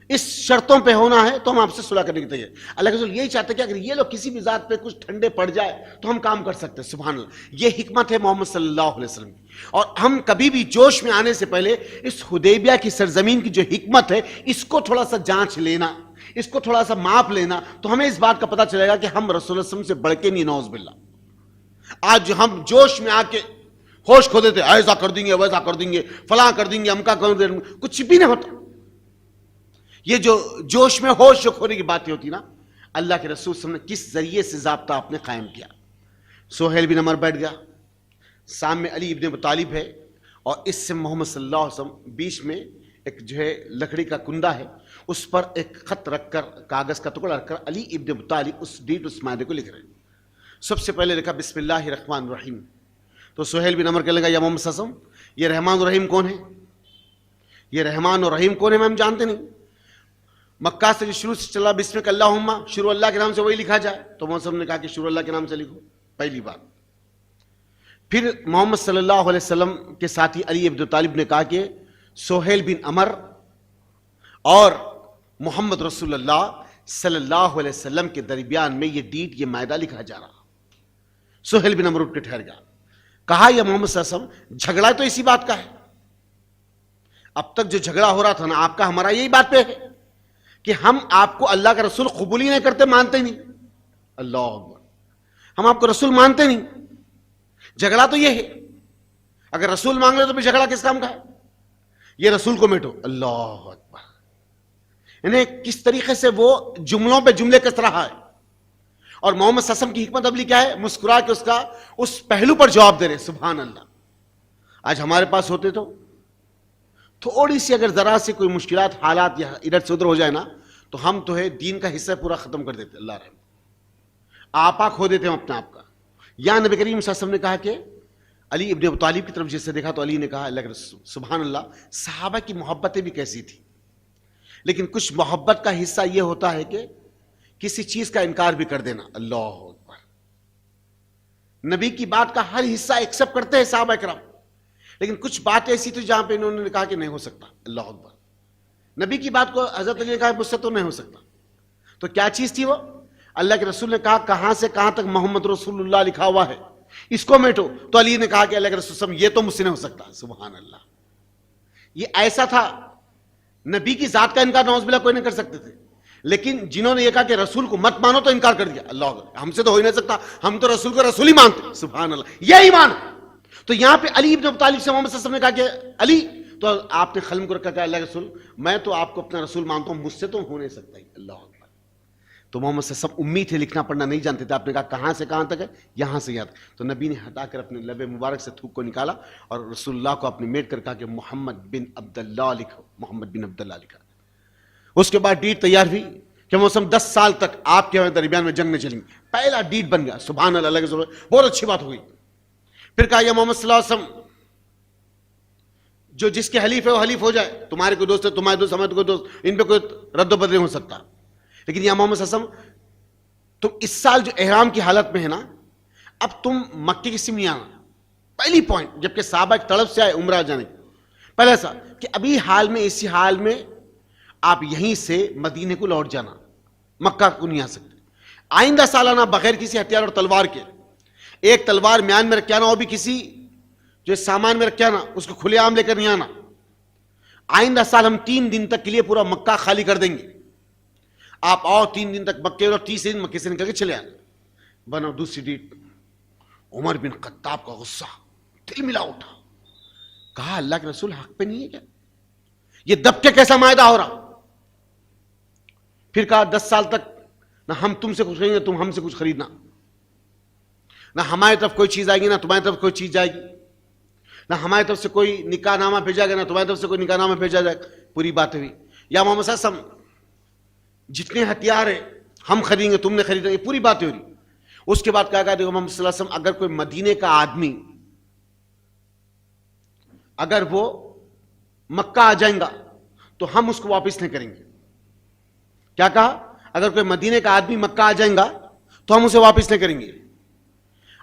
اس شرطوں پہ ہونا ہے تو ہم آپ سے صلح کرنے کے تیار. اللہ کے رسول یہی چاہتے ہیں کہ اگر یہ لوگ کسی بھی ذات پہ کچھ ٹھنڈے پڑ جائے تو ہم کام کر سکتے ہیں. سبحان اللہ, یہ حکمت ہے محمد صلی اللہ علیہ وسلم کی. اور ہم کبھی بھی جوش میں آنے سے پہلے اس حدیبیہ کی سرزمین کی جو حکمت ہے, اس کو تھوڑا سا جانچ لینا, اس کو تھوڑا سا ماپ لینا, تو ہمیں اس بات کا پتہ چلے گا کہ ہم رسول اللہ صلی اللہ علیہ وسلم سے بڑھ کے نہیں, نعوذ باللہ. آج ہم جوش میں آ کے ہوش کھو دیتے, ایسا کر دیں گے, ویسا کر دیں گے, فلاں کر دیں گے, ہم کا کر دیں گے, کچھ بھی نہیں ہوتا. یہ جو جوش میں ہوش جو کھونے کی باتیں ہوتی نا, اللہ کے رسول صلی اللہ علیہ وسلم نے کس ذریعے سے ضابطہ آپ نے قائم کیا. سہیل بن عمر بیٹھ گیا, سامنے علی ابن ابی طالب ہے, اور اس سے محمد صلی اللہ علیہ وسلم بیچ میں ایک جو ہے لکڑی کا کنڈا ہے, اس پر ایک خط رکھ کر, کاغذ کا ٹکڑا رکھ کر علی ابن ابی طالب اس ڈیٹ, اس معاہدے کو لکھ رہے ہیں. سب سے پہلے لکھا بسم اللہ الرحمن الرحیم. تو سہیل بن عمر کہنے لگا یا محمد صلی اللہ علیہ وسلم, یہ رحمان الرحیم کون ہے؟ یہ رحمان اور رحیم کون ہے ہم جانتے نہیں. مکہ سے جو شروع سے چلا بسمک اللہم, شروع اللہ کے نام سے وہی لکھا جائے. تو محمد صلی اللہ علیہ وسلم نے کہا کہ شروع اللہ کے نام سے لکھو, پہلی بات. پھر محمد صلی اللہ علیہ وسلم کے ساتھی علی ابن طالب نے کہا کہ سہیل بن عمر اور محمد رسول اللہ صلی اللہ علیہ وسلم کے درمیان میں یہ ڈیٹ, یہ معاہدہ لکھا جا رہا. سہیل بن عمر اٹھ کے ٹھہر گیا, کہا یا محمد صلی اللہ علیہ وسلم, جھگڑا تو اسی بات کا ہے. اب تک جو جھگڑا ہو رہا تھا نا آپ کا ہمارا, یہی بات پہ ہے کہ ہم آپ کو اللہ کا رسول قبول ہی نہیں کرتے, مانتے نہیں. اللہ اکبر, ہم آپ کو رسول مانتے نہیں. جھگڑا تو یہ ہے, اگر رسول مانگ رہے تو پھر جھگڑا کس کام کا ہے؟ یہ رسول کو میٹو. اللہ اکبر, یعنی کس طریقے سے وہ جملوں پہ جملے کس طرح ہے. اور محمد صلی اللہ علیہ وسلم کی حکمت عملی کیا ہے؟ مسکرا کے اس پہلو پر جواب دے رہے. سبحان اللہ. آج ہمارے پاس ہوتے تو تھوڑی سی اگر ذرا سے کوئی مشکلات, حالات یا ادھر سے ادھر ہو جائے نا, تو ہم تو ہے دین کا حصہ پورا ختم کر دیتے. اللہ رحم, آپا کھو دیتے ہم اپنے آپ کا. یا نبی کریم صلی اللہ علیہ وسلم نے کہا کہ علی ابن ابی طالب کی طرف جیسے دیکھا تو علی نے کہا اللہ کے رسول, سبحان اللہ, صحابہ کی محبتیں بھی کیسی تھی. لیکن کچھ محبت کا حصہ یہ ہوتا ہے کہ کسی چیز کا انکار بھی کر دینا. اللہ اکبر, نبی کی بات کا ہر حصہ ایکسپٹ کرتے ہیں صحابہ کرام, لیکن کچھ بات ایسی تھی جہاں پہ انہوں نے کہا کہ نہیں ہو سکتا. اللہ اکبر. نبی کی بات کو حضرت علی نے کہا مجھ سے تو نہیں ہو سکتا. تو کیا چیز تھی وہ؟ اللہ کے رسول نے کہا کہاں سے کہاں تک محمد رسول اللہ لکھا ہوا ہے اس کو میٹو. تو علی نے کہا کہ اللہ کے رسول صلی اللہ علیہ وسلم یہ تو مجھ سے نہیں ہو سکتا. سبحان اللہ. یہ ایسا تھا نبی کی ذات کا انکار نعوذ باللہ کوئی نہیں کر سکتے تھے، لیکن جنہوں نے یہ کہا کہ رسول کو مت مانو تو انکار کر دیا. اللہ اکبر. ہم سے تو ہو ہی نہیں سکتا، ہم تو رسول کو رسول ہی مانتے. سبحان اللہ. یہ ایمان. تو یہاں پہ علی ابن ابی طالب سے محمد صلی اللہ علیہ وسلم نے کہا کہ علی، تو آپ نے قلم کو رکھا کہ اللہ کے رسول میں تو آپ کو اپنا رسول مانتا ہوں، مجھ سے تو ہو نہیں سکتا ہی. اللہ اکبر. تو محمد صلی اللہ علیہ وسلم امی تھے، لکھنا پڑھنا نہیں جانتے تھے. آپ نے کہا کہاں سے کہاں تک ہے؟ یہاں سے یہاں تک. تو نبی نے ہٹا کر اپنے لب مبارک سے تھوک کو نکالا اور رسول اللہ کو اپنے میٹ کر کہا کہ محمد بن عبداللہ لکھو، محمد بن عبداللہ لکھا. اس کے بعد ڈیٹ تیار ہوئی کہ موسم 10 سال تک آپ کے درمیان میں جنگ نہیں چلیں گی. پہلا ڈیٹ بن گیا. سبحان اللہ. اللہ کے رسول بہت اچھی بات ہوئی. پھر کہا یا محمد صلی اللہ علیہ وسلم جو جس کے حلیف ہے وہ حلیف ہو جائے. تمہارے کوئی دوست ہے، تمہارے دوست ہمارے کوئی دوست، ان پہ کوئی رد و بدل نہیں ہو سکتا. لیکن یا محمد صلی اللہ علیہ وسلم تم اس سال جو احرام کی حالت میں ہے نا، اب تم مکے کی سم نہیں آنا. پہلی پوائنٹ، جبکہ صحابہ ایک طلب سے آئے عمرہ جانے کی. پہلے ایسا کہ ابھی حال میں اسی حال میں آپ یہیں سے مدینے کو لوٹ جانا، مکہ کو نہیں آ سکتے. آئندہ سال آنا بغیر کسی ہتھیار اور تلوار کے. ایک تلوار میان میں رکھ کے آنا، وہ بھی کسی جو سامان میں رکھ کے آنا، اس کو کھلے عام لے کر نہیں آنا. آئندہ سال ہم 3 دن تک کے لیے پورا مکہ خالی کر دیں گے. آپ آؤ 3 دن تک مکے، اور 30 دن مکے سے نکل کے چلے آنا. بنا دوسری ڈیٹ. عمر بن خطاب کا غصہ دل ملا اٹھا. کہا اللہ کے رسول حق پہ نہیں ہے کیا؟ یہ دب کے کیسا معاہدہ ہو رہا؟ پھر کہا 10 سال تک نہ ہم تم سے کچھ خریدیں گے، تم ہم سے کچھ خریدنا. نہ ہماری طرف کوئی چیز آئے گی، نہ تمہاری طرف کوئی چیز جائے گی. نہ ہماری طرف سے کوئی نکاح نامہ بھیجا گیا، نہ تمہاری طرف سے کوئی نکاح نامہ بھیجا جائے. پوری بات ہوئی. یا محمد صلی اللہ علیہ وسلم جتنے ہتھیار ہیں ہم خریدیں گے، تم نے خریدیں گے. پوری بات ہو رہی. اس کے بعد کہا کہ محمد صلی اللہ علیہ وسلم اگر کوئی مدینے کا آدمی اگر وہ مکہ آ جائیں گا تو ہم اس کو واپس نہیں کریں گے. کیا کہا؟ اگر کوئی مدینے کا آدمی مکہ آ جائیں گا تو ہم اسے واپس نہیں کریں گے.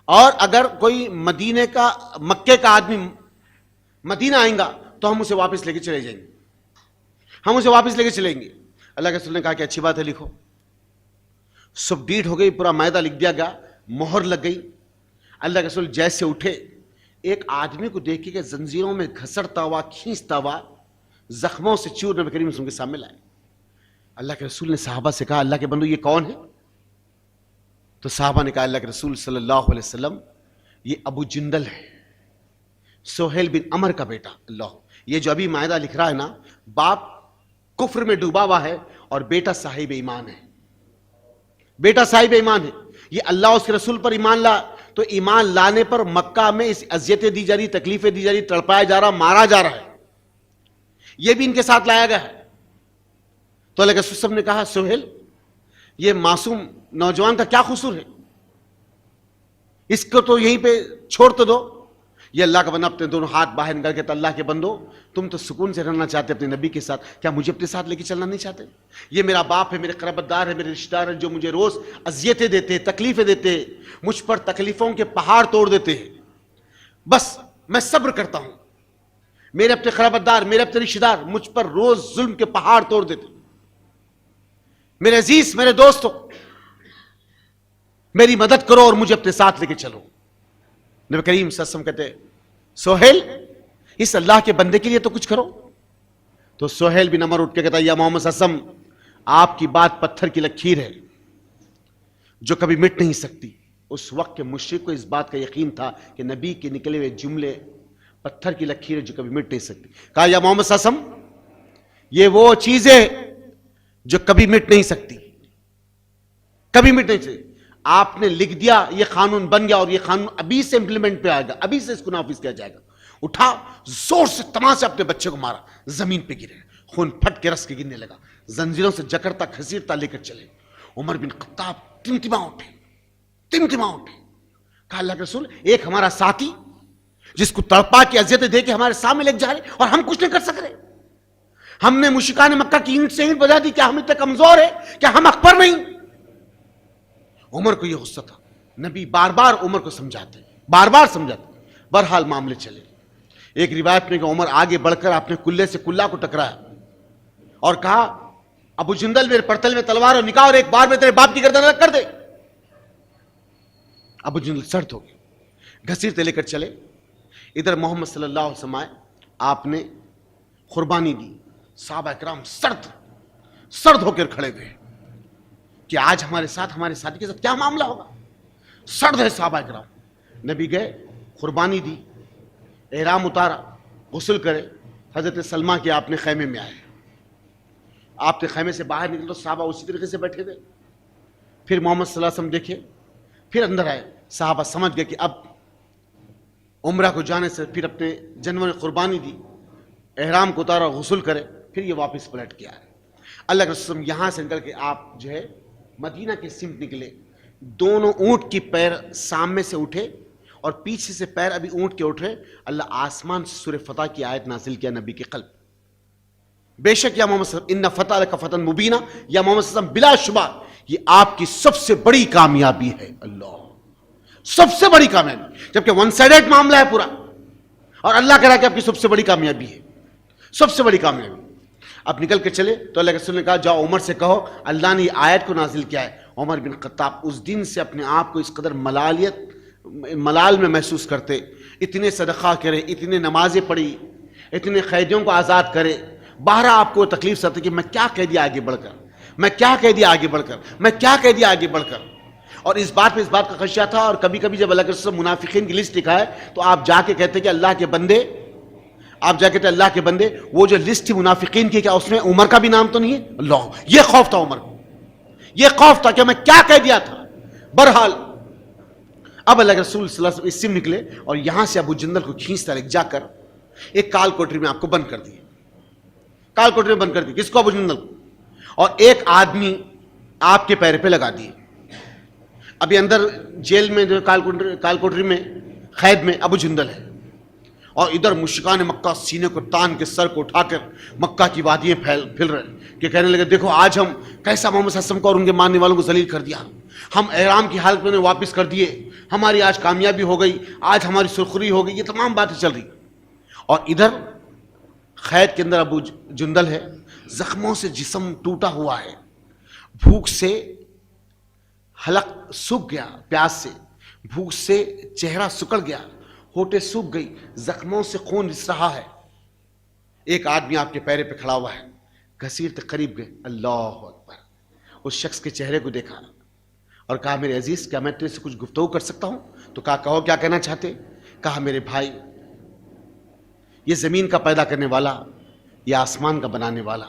اور اگر کوئی مدینے کا مکے کا آدمی مدینہ آئیں گا تو ہم اسے واپس لے کے چلے جائیں گے، ہم اسے واپس لے کے چلیں گے. اللہ کے رسول نے کہا کہ اچھی بات ہے، لکھو. سب ڈیٹ ہو گئی، پورا معاہدہ لکھ دیا گیا، مہر لگ گئی. اللہ کے رسول جیسے اٹھے، ایک آدمی کو دیکھ کے زنجیروں میں گھسڑتا ہوا، کھینچتا ہوا، زخموں سے چور نبی کریم صلی اللہ علیہ وسلم کے سامنے لائے. اللہ کے رسول نے صحابہ سے کہا اللہ کے بندو یہ کون ہے؟ تو صحابہ نے کہا اللہ کے رسول صلی اللہ علیہ وسلم یہ ابو جندل ہے، سہیل بن عمر کا بیٹا. اللہ، یہ جو ابھی معاہدہ لکھ رہا ہے نا، باپ کفر میں ڈوبا ہوا ہے اور بیٹا صاحب ایمان ہے. بیٹا صاحب ایمان ہے. یہ اللہ اس کے رسول پر ایمان لا، تو ایمان لانے پر مکہ میں اس اذیتیں دی جا رہی، تکلیفیں دی جا رہی، تڑپایا جا رہا، مارا جا رہا ہے. یہ بھی ان کے ساتھ لایا گیا ہے. تو اللہ کے رسول نے کہا سہیل یہ معصوم نوجوان کا کیا قصور ہے؟ اس کو تو یہیں پہ چھوڑ تو دو. یہ اللہ کا بندہ اپنے دونوں ہاتھ باہر نکال کے تو اللہ کے بندو تم تو سکون سے رہنا چاہتے اپنے نبی کے ساتھ، کیا مجھے اپنے ساتھ لے کے چلنا نہیں چاہتے؟ یہ میرا باپ ہے، میرے قرابت دار ہے، میرے رشتہ دار ہیں، جو مجھے روز اذیتیں دیتے، تکلیفیں دیتے، مجھ پر تکلیفوں کے پہاڑ توڑ دیتے ہیں. بس میں صبر کرتا ہوں. میرے اپنے قرابت دار، میرے اپنے رشتہ دار مجھ پر روز ظلم کے پہاڑ توڑ دیتے. میرے عزیز، میرے دوستوں، میری مدد کرو اور مجھے اپنے ساتھ لے کے چلو. نبی کریم صلی اللہ علیہ وسلم کہتے سہیل اس اللہ کے بندے کے لیے تو کچھ کرو. تو سہیل بن عمر اٹھ کے کہتا یا محمد صلی اللہ علیہ وسلم آپ کی بات پتھر کی لکیر ہے جو کبھی مٹ نہیں سکتی. اس وقت کے مشرک کو اس بات کا یقین تھا کہ نبی کے نکلے ہوئے جملے پتھر کی لکیر ہے جو کبھی مٹ نہیں سکتی. کہا یا محمد صلی اللہ علیہ وسلم یہ وہ چیز ہے جو کبھی مٹ نہیں سکتی، کبھی مٹ نہیں سکتی. آپ نے لکھ دیا، یہ قانون بن گیا اور یہ قانون ابھی سے امپلیمنٹ پہ آئے گا، ابھی سے اس کو نافذ کیا جائے گا. اٹھا زور سے تماسے اپنے بچے کو مارا، زمین پہ گرے، خون پھٹ کے رس کے گرنے لگا. زنجیروں سے جکڑتا کھسیرتا لے کر چلے. عمر بن خطاب تمتما اٹھے. کہا اللہ کے رسول ایک ہمارا ساتھی جس کو تڑپا کے اذیتیں دے کے ہمارے سامنے لگ جا رہے اور ہم کچھ نہیں کر سک رہے. ہم نے مشرکان مکہ کی اینٹ سے اینٹ بجا دی، کیا ہم اتنے کمزور ہیں؟ کیا ہم اکبر نہیں؟ عمر کو یہ غصہ تھا. نبی بار بار عمر کو سمجھاتے، بار بار سمجھاتے. بہرحال معاملے چلے. ایک روایت میں کہ عمر آگے بڑھ کر اپنے کلے سے کلا کو ٹکرایا اور کہا ابو جندل میرے پرتل میں تلوار اور نکاح اور ایک بار میں تیرے باپ کی گردن الگ کر دے. ابو جندل سرد ہو گئے، گھسیٹتے لے کر چلے. ادھر محمد صلی اللہ علیہ وسلم آئے، آپ نے قربانی دی. صحابہ کرام سرد ہو کر کھڑے ہوئے کہ آج ہمارے ساتھی کے ساتھ کیا معاملہ ہوگا. سرد ہے صحابہ کرام. نبی گئے، قربانی دی، احرام اتارا، غسل کرے. حضرت سلمہ کے آپ نے خیمے میں آئے. آپ کے خیمے سے باہر نکلے تو صحابہ اسی طریقے سے بیٹھے تھے. پھر محمد صلی اللہ علیہ وسلم دیکھے، پھر اندر آئے. صحابہ سمجھ گئے کہ اب عمرہ کو جانے سے پھر اپنے جانور قربانی دی، احرام کو اتارا، غسل کرے، پھر یہ واپس پلٹ کے آئے. اللہ کے رسول یہاں سے نکل کے آپ جو ہے مدینہ کے سمت نکلے. دونوں اونٹ کی پیر سامنے سے اٹھے اور پیچھے سے پیر ابھی اونٹ کے اٹھے. اللہ آسمان سے سورہ فتح کی آیت نازل کیا نبی کے قلب. بے شک یا محمد صلی اللہ علیہ وسلم ان فتح لک فتحا مبینہ، یا محمد صلی اللہ علیہ وسلم بلا شبہ یہ آپ کی سب سے بڑی کامیابی ہے. اللہ سب سے بڑی کامیابی، جبکہ ون سائیڈڈ معاملہ ہے پورا، اور اللہ کہہ رہا کہ آپ کی سب سے بڑی کامیابی ہے، سب سے بڑی کامیابی. اب نکل کے چلے تو اللہ کے رسول نے کہا جاؤ عمر سے کہو اللہ نے یہ آیت کو نازل کیا ہے. عمر بن خطاب اس دن سے اپنے آپ کو اس قدر ملال میں محسوس کرتے، اتنے صدقہ کرے، اتنے نمازیں پڑھی، اتنے قیدیوں کو آزاد کرے. باہر آپ کو تکلیف سکتی کہ میں کیا کہہ دیا آگے بڑھ کر، میں کیا کہہ دیا آگے بڑھ کر، میں کیا کہہ دیا آگے بڑھ کر. اور اس بات کا خدشہ تھا. اور کبھی کبھی جب اللہ کے رسول منافقین کی لسٹ لکھا ہے تو آپ جا کے کہتے کہ اللہ کے بندے، اللہ کے بندے، وہ جو لسٹ تھی منافقین کی، کیا اس میں عمر کا بھی نام تو نہیں ہے؟ اللہ، یہ خوف تھا عمر کو، یہ خوف تھا کہ میں کیا کہہ دیا تھا. بہرحال اب اللہ کے رسول صلی اللہ علیہ وسلم اس سے نکلے اور یہاں سے ابو جندل کو کھینچتا لے جا کر ایک کال کوٹری میں آپ کو بند کر دیے. کال کوٹری میں بند کر دی. کس کو؟ ابو جندل کو. اور ایک آدمی آپ کے پیر پہ لگا دیے. ابھی اندر جیل میں جو کال کوٹری میں قید میں ابو جندل ہے، اور ادھر مشرکان مکہ سینے کو تان کے سر کو اٹھا کر مکہ کی وادیاں پھیل رہے کہ کہنے لگے دیکھو آج ہم کیسا محمد صلی اللہ علیہ وسلم کو اور ان کے ماننے والوں کو ذلیل کر دیا، ہم احرام کی حالت میں واپس کر دیے، ہماری آج کامیابی ہو گئی، آج ہماری سرخری ہو گئی. یہ تمام باتیں چل رہی. اور ادھر قید کے اندر ابو جندل ہے، زخموں سے جسم ٹوٹا ہوا ہے، بھوک سے حلق سوکھ گیا، پیاس سے بھوک سے چہرہ سکڑ گیا، ہونٹیں سوکھ گئی، زخموں سے خون رس رہا ہے. ایک آدمی آپ کے پیرے پہ کھڑا ہوا ہے. گھسیٹتے قریب گئے، اللہ اکبر. اس شخص کے چہرے کو دیکھا اور کہا میرے عزیز کیا میں تیرے سے کچھ گفتگو کر سکتا ہوں؟ تو کہا کہو کیا کہنا چاہتے؟ کہا میرے بھائی، یہ زمین کا پیدا کرنے والا، یہ آسمان کا بنانے والا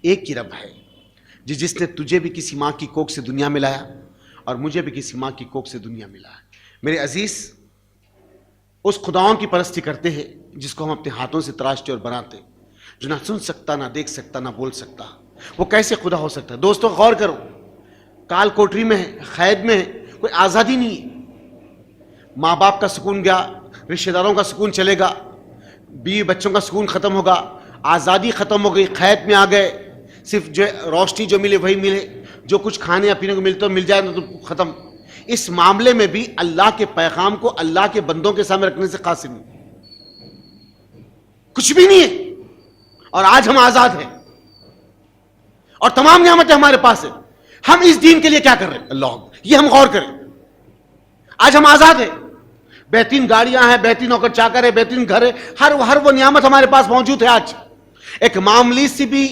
ایک ہی رب ہے، جس نے تجھے بھی کسی ماں کی کوکھ سے دنیا میں لایا اور مجھے بھی کسی ماں کی کوکھ سے دنیا میں لایا. میرے عزیز، اس خداؤں کی پرستی کرتے ہیں جس کو ہم اپنے ہاتھوں سے تراشتے اور بناتے، جو نہ سن سکتا، نہ دیکھ سکتا، نہ بول سکتا. وہ کیسے خدا ہو سکتا ہے؟ دوستو غور کرو، کال کوٹری میں ہے، قید میں ہے، کوئی آزادی نہیں ہے. ماں باپ کا سکون گیا، رشتہ داروں کا سکون چلے گا، بیوی بچوں کا سکون ختم ہوگا، آزادی ختم ہو گئی، قید میں آ گئے. صرف جو روشنی جو ملے وہی ملے، جو کچھ کھانے یا پینے کو ملتا مل جائے تو ختم. اس معاملے میں بھی اللہ کے پیغام کو اللہ کے بندوں کے سامنے رکھنے سے قاصر نہیں، کچھ بھی نہیں ہے. اور آج ہم آزاد ہیں اور تمام نعمتیں ہمارے پاس ہیں. ہم اس دین کے لیے کیا کر رہے ہیں؟ اللہ، یہ ہم غور کریں. آج ہم آزاد ہیں، بہترین گاڑیاں ہیں، بہترین نوکر چاکر ہے، بہترین گھر ہے، ہر وہ نعمت ہمارے پاس موجود ہے. آج ایک معمولی سی بھی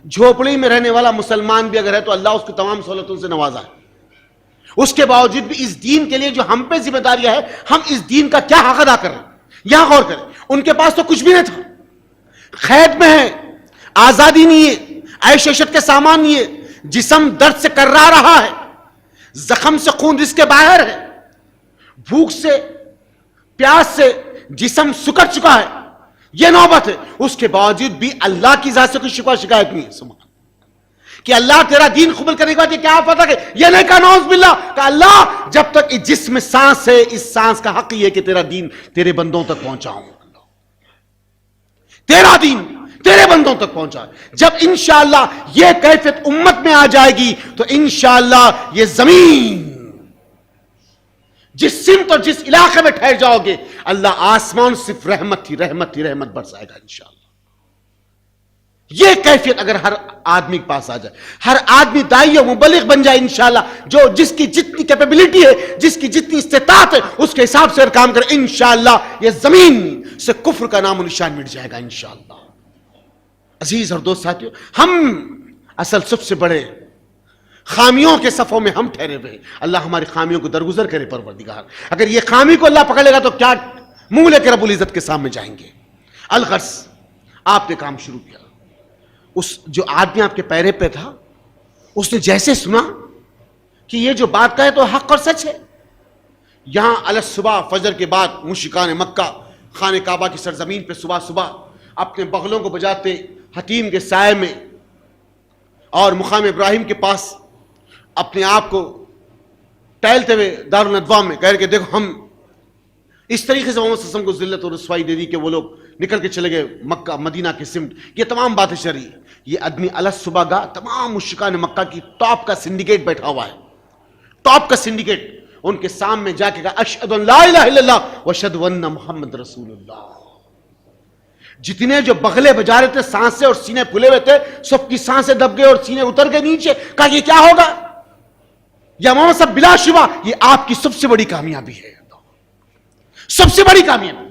جھوپڑی میں رہنے والا مسلمان بھی اگر ہے تو اللہ اس کو تمام سہولتوں سے نوازا ہے. اس کے باوجود بھی اس دین کے لیے جو ہم پہ ذمہ داریاں ہے، ہم اس دین کا کیا حق ادا کر رہے ہیں؟ یہاں غور کریں. ان کے پاس تو کچھ بھی نہیں تھا، قید میں ہے، آزادی نہیں ہے، عیش عشرت کے سامان نہیں ہے، جسم درد سے کررا رہا ہے، زخم سے خون رس کے باہر ہے، بھوک سے پیاس سے جسم سکڑ چکا ہے. یہ نوبت ہے. اس کے باوجود بھی اللہ کی ذات سے کوئی شکوہ شکایت نہیں ہے. سبحان کہ اللہ تیرا دین قبول کرنے کے بعد یہ کیا پتہ کہ یہ نہیں کہا نعوذ باللہ کہ اللہ جب تک اس جسم میں سانس ہے، اس سانس کا حق یہ ہے کہ تیرا دین تیرے بندوں تک پہنچاؤں، تیرا دین تیرے بندوں تک پہنچا. جب انشاءاللہ یہ کیفیت امت میں آ جائے گی تو انشاءاللہ یہ زمین جس سمت اور جس علاقے میں ٹھہر جاؤ گے اللہ آسمان صرف رحمت ہی رحمت برسائے گا انشاءاللہ. یہ کیفیت اگر ہر آدمی کے پاس آ جائے, ہر آدمی داعی و مبلغ بن جائے انشاءاللہ, جو جس کی جتنی کیپیبلٹی ہے, جس کی جتنی استطاعت ہے, اس کے حساب سے کام کرے, انشاءاللہ یہ زمین سے کفر کا نام و نشان مٹ جائے گا انشاءاللہ. عزیز اور دوست ساتھیو, ہم اصل سب سے بڑے خامیوں کے صفوں میں ہم ٹھہرے ہوئے ہیں. اللہ ہماری خامیوں کو درگزر کرے پروردگار. اگر یہ خامی کو اللہ پکڑ لے گا تو کیا منہ لے کے رب العزت کے سامنے جائیں گے. الغرض آپ نے کام شروع کیا, اس جو آدمی آپ کے پیرے پہ تھا اس نے جیسے سنا کہ یہ جو بات کہے تو حق اور سچ ہے, یہاں علی صبح فجر کے بعد مشرکان مکہ خانہ کعبہ کی سرزمین پہ صبح صبح اپنے بغلوں کو بجاتے حتیم کے سائے میں اور مقام ابراہیم کے پاس اپنے آپ کو ٹہلتے ہوئے دارالندوا میں کہہ رہے کہ دیکھو ہم اس طریقے سے محمد صلی اللہ علیہ وسلم کو ذلت اور رسوائی دے دی کہ وہ لوگ نکل کے چلے گئے مکہ مدینہ کی سمت. یہ تمام باتیں شرعی. یہ آدمی علی صبح گا, تمام مشرکان مکہ کی ٹاپ کا سنڈیکیٹ بیٹھا ہوا ہے, ٹاپ کا سنڈیکیٹ, ان کے سامنے جا کے کہا اشہد ان لا الہ الا اللہ واشہد ان محمد رسول اللہ. جتنے جو بغلے بجا رہے تھے سانسیں اور سینے پھولے ہوئے تھے, سب کی سانسیں دب گئے اور سینے اتر گئے نیچے. کہا یہ کیا ہوگا یا محمد صاحب, بلا شبہ یہ آپ کی سب سے بڑی کامیابی ہے, سب سے بڑی کامیابی.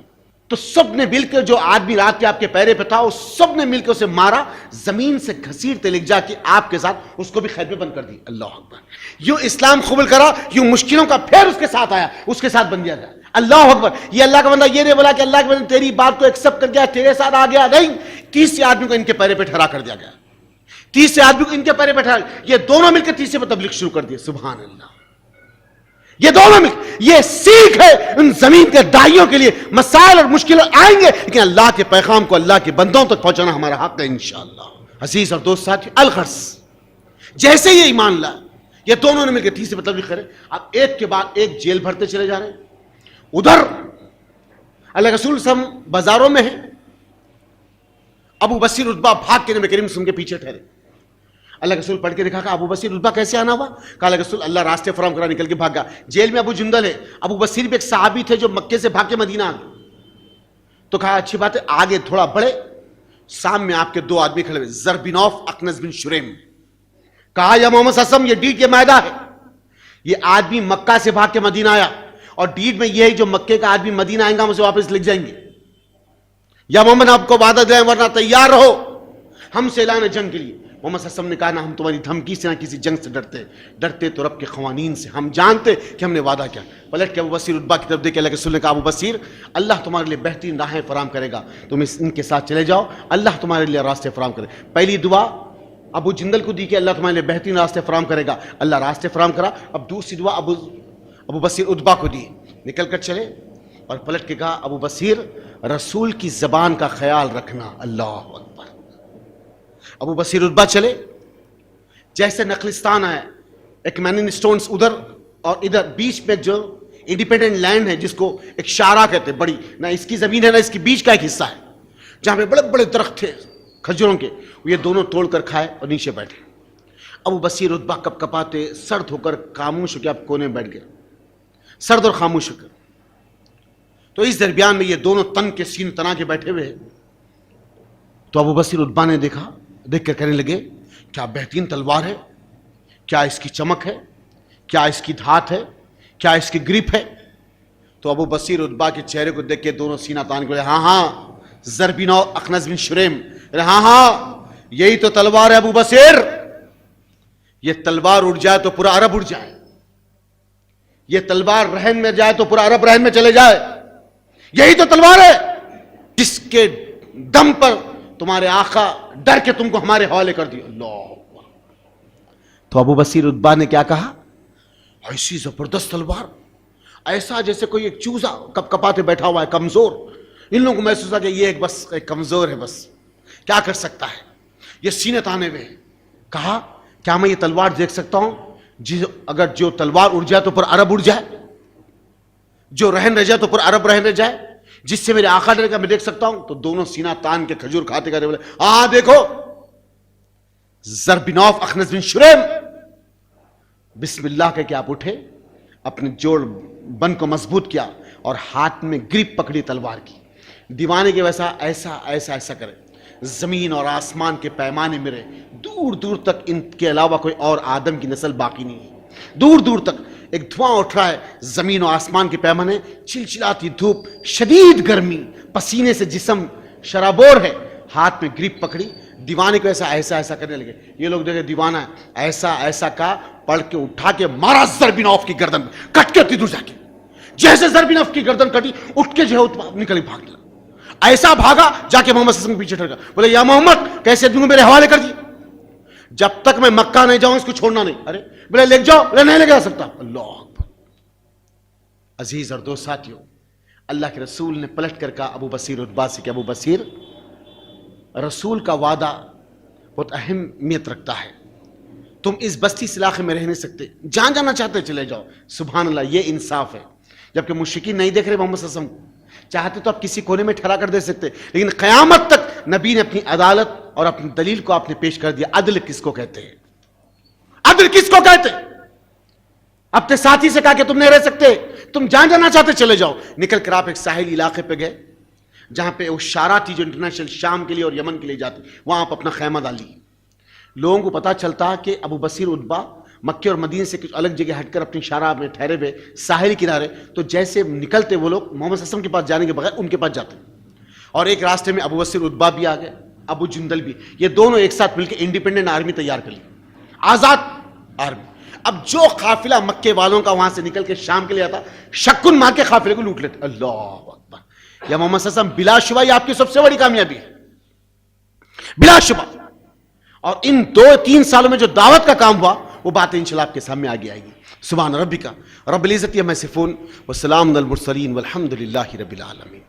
تو سب نے مل کر, جو آدمی رات کے آپ کے پیرے پہ تھا, اس سب نے مل کے اسے مارا, زمین سے گھسیٹتے لے جا کے آپ کے ساتھ اس کو بھی خیر میں بند کر دی. اللہ اکبر. یوں اسلام قبول کرا, یوں مشکلوں کا پھر اس کے ساتھ آیا, اس کے ساتھ بن دیا گیا. اللہ اکبر. یہ اللہ کا بندہ یہ نہیں بولا کہ اللہ کے بندے تیری بات کو ایکسپٹ کر گیا, تیرے ساتھ آ گیا, نہیں. 30 آدمی کو ان کے پیرے پہ ٹھہرا کر دیا گیا, 30 آدمی کو ان کے پیرے پہ ٹھہرا, یہ دونوں مل کر 30 پہ تبلیغ شروع کر دی. سبحان اللہ. یہ دونوں مل, یہ سیکھ ہے ان زمین کے داعیوں کے لیے. مسائل اور مشکلیں آئیں گے لیکن اللہ کے پیغام کو اللہ کے بندوں تک پہنچانا ہمارا حق ہے انشاءاللہ. عزیز اور دوست ساتھی, الغرض جیسے یہ ایمان لا, یہ دونوں نے مل کے 30 پہ تبلیغ کرے. اب ایک کے بعد ایک جیل بھرتے چلے جا رہے ہیں. ادھر اللہ رسول صلی اللہ علیہ وسلم بازاروں میں ہیں, ابو بصیر عتبہ بھاگ کے نبی کریم صلی اللہ علیہ وسلم کے پیچھے ٹھہرے. اللہ کے رسول پڑھ کے دکھا کہ ابو بصیر عتبہ کیسے آنا ہوا. کہا اللہ کے رسول اللہ راستے فراہم کرا, نکل کے بھاگا. جیل میں ابو جندل ہے, ابو بصیر بھی ایک صحابی تھے جو مکے سے بھاگ کے مدینہ آ گئے. تو کہا اچھی بات ہے, آگے تھوڑا بڑھے, سامنے آپ کے 2 آدمی کھڑے ہوئے, زر بن عوف, اخنس بن شریم. کہا یا محمد صلی اللہ علیہ وسلم, یہ ڈیٹ کے میدان ہے. یہ آدمی مکہ سے بھاگ کے مدینہ آیا, اور ڈیٹ میں یہ ہے جو مکے کا آدمی مدینہ آئیں گا ہم اسے واپس لکھ جائیں گے. یا محمد آپ کو وعدہ دیں ورنہ تیار رہو ہم سے اعلان جنگ کے لیے. محمد صلی اللہ علیہ وسلم نے کہا نہ ہم تمہاری دھمکی سے نہ کسی جنگ سے ڈرتے تو رب کے قوانین سے. ہم جانتے کہ ہم نے وعدہ کیا. پلٹ کے ابو بصیر عتبہ کی طرف دیکھ کے اللہ کے رسول نے کہا ابو بصیر, اللہ تمہارے لیے بہترین راہیں فراہم کرے گا, تم ان کے ساتھ چلے جاؤ, اللہ تمہارے لیے راستے فراہم کرے. پہلی دعا ابو جندل کو دی کہ اللہ تمہارے لیے بہترین راستے فراہم کرے گا, اللہ راستے فراہم کرا. اب دوسری دعا ابو بصیر عتبہ کو دی, نکل کر چلے اور پلٹ کے کہا ابو بصیر رسول کی زبان کا خیال رکھنا. اللہ اکبر. ابو بصیر عتبہ چلے, جیسے نخلستان ہے, ایک مینن سٹونز ادھر اور ادھر, بیچ میں جو انڈیپینڈنٹ لینڈ ہے جس کو ایک شارہ کہتے ہیں, بڑی نہ اس کی زمین ہے نہ اس کی بیچ کا ایک حصہ ہے, جہاں پہ بڑے بڑے درخت تھے کھجوروں کے, یہ دونوں توڑ کر کھائے اور نیچے بیٹھے. ابو بصیر عتبہ کپ کپاتے سرد ہو کر خاموش ہو کے آپ کونے بیٹھ گئے, سرد اور خاموش ہو کر. تو اس درمیان میں یہ دونوں تن کے سین تنا کے بیٹھے ہوئے. تو ابو بصیر عتبہ نے دیکھا, دیکھ کر کہنے لگے کیا بہترین تلوار ہے, کیا اس کی چمک ہے, کیا اس کی دھات ہے, کیا اس کی گرپ ہے. تو ابو بصیر عتبہ کے چہرے کو دیکھ کے دونوں سینہ تان کے بولے ہاں ہاں, زر بن عوف, اخنس بن شریم, ہاں ہاں یہی تو تلوار ہے ابو بصیر. یہ تلوار اڑ جائے تو پورا عرب اڑ جائے, یہ تلوار رہن میں جائے تو پورا عرب رہن میں چلے جائے. یہی تو تلوار ہے جس کے دم پر تمہارے آقا ڈر کے تم کو ہمارے حوالے کر دیا. اللہ. تو ابو بصیر عتبہ نے کیا کہا, ایسی زبردست تلوار, ایسا جیسے کوئی ایک چوزا کپ کپاتے بیٹھا ہوا ہے, کمزور. ان لوگوں کو محسوس ہوا کہ یہ ایک بس ایک کمزور ہے, بس کیا کر سکتا ہے, یہ سینے تانے ہوئے. کہا کیا میں یہ تلوار دیکھ سکتا ہوں اگر جو تلوار اڑ جائے تو پر عرب اڑ جائے, جو رہن رہ جائے تو پر عرب رہن رہ جائے, جس سے میرے آقا ڈرے گا میں دیکھ سکتا ہوں. تو دونوں سینہ تان کے کھجور کھاتے کرے بولے ہاں دیکھو. زر بن عوف, اخنس بن شریم بسم اللہ کہہ کے آپ اٹھے, اپنے جوڑ بن کو مضبوط کیا اور ہاتھ میں گرپ پکڑی تلوار کی. دیوانے کے ویسا ایسا ایسا ایسا کرے, زمین اور آسمان کے پیمانے ملے, دور دور تک ان کے علاوہ کوئی اور آدم کی نسل باقی نہیں ہے. دور دور تک ایک دھواں اٹھ رہا ہے, زمین و آسمان کے پیمانے, چلچلاتی دھوپ, شدید گرمی, پسینے سے جسم شرابور ہے. ہاتھ میں گرپ پکڑی, دیوانے کو ایسا ایسا ایسا کرنے لگے. یہ لوگ دیکھے دیوانہ ہے, ایسا ایسا کا پڑھ کے اٹھا کے مارا زربینوف کی گردن, کٹ کے دور جا کے. جیسے زربینوف کی گردن کٹی, اٹھ کے جو ہے نکل بھاگ لگا. ایسا بھاگا جا کے محمد صلی اللہ علیہ وسلم کے پیچھے ٹھہر گیا. بولے یا محمد کیسے دونوں میرے حوالے کر دیے, جب تک میں مکہ نہیں جاؤں اس کو چھوڑنا نہیں. ارے بولے لے جاؤ, بولے نہیں لے جا سکتا. اللہ اکبر. عزیز اور دوست ساتھیوں, اللہ کے رسول نے پلٹ کر کہا ابو بصیر عتبہ سے کہ ابو بصیر, رسول کا وعدہ بہت اہمیت رکھتا ہے, تم اس بستی اس علاقے میں رہ نہیں سکتے, جہاں جانا چاہتے چلے جاؤ. سبحان اللہ, یہ انصاف ہے. جبکہ مشرکین نہیں دیکھ رہے محمد صلی اللہ علیہ وسلم, چاہتے تو آپ کسی کونے میں ٹھہرا کر دے سکتے, لیکن قیامت تک نبی نے اپنی عدالت اور اپنی دلیل کو آپ نے پیش کر دیا. عدل کس کو کہتے ہیں, عدل کس کو کہتے ہیں؟ اپنے ساتھی سے کہا کہ تم نہیں رہ سکتے, تم جہاں جانا چاہتے چلے جاؤ. نکل کر آپ ایک ساحلی علاقے پہ گئے جہاں پہ وہ شارہ تھی جو انٹرنیشنل شام کے لیے اور یمن کے لیے جاتی, وہاں آپ اپنا خیمہ ڈالی. لوگوں کو پتا چلتا کہ ابو بصیر عتبہ مکے اور مدینے سے کچھ الگ جگہ ہٹ کر اپنی شارہ میں ٹھہرے ہوئے ساحل کنارے, تو جیسے نکلتے وہ لوگ محمد صلی اللہ علیہ وسلم کے پاس جانے کے بغیر ان کے پاس جاتے. اور ایک راستے میں ابو بصیر عتبہ بھی آ گئے, ابو جندل بھی, یہ دونوں ایک ساتھ مل کے انڈیپینڈنٹ آرمی تیار کر لی, آزاد آرمی. اب جو قافلہ مکے والوں کا وہاں سے نکل کے شام کے لیے آتا, شکن مار کے قافلے کو لوٹ لیتے. اللہ اکبر. یا محمد صلی اللہ علیہ وسلم بلا شبہ یہ آپ کی سب سے بڑی کامیابی ہے, بلا شبہ. اور ان 2-3 سالوں میں جو دعوت کا کام ہوا وہ باتیں انشاءاللہ آپ کے سامنے آگے آئے گی. سبحان ربک رب العزت عما یصفون وسلام علی المرسلین والحمد للہ رب العالمین.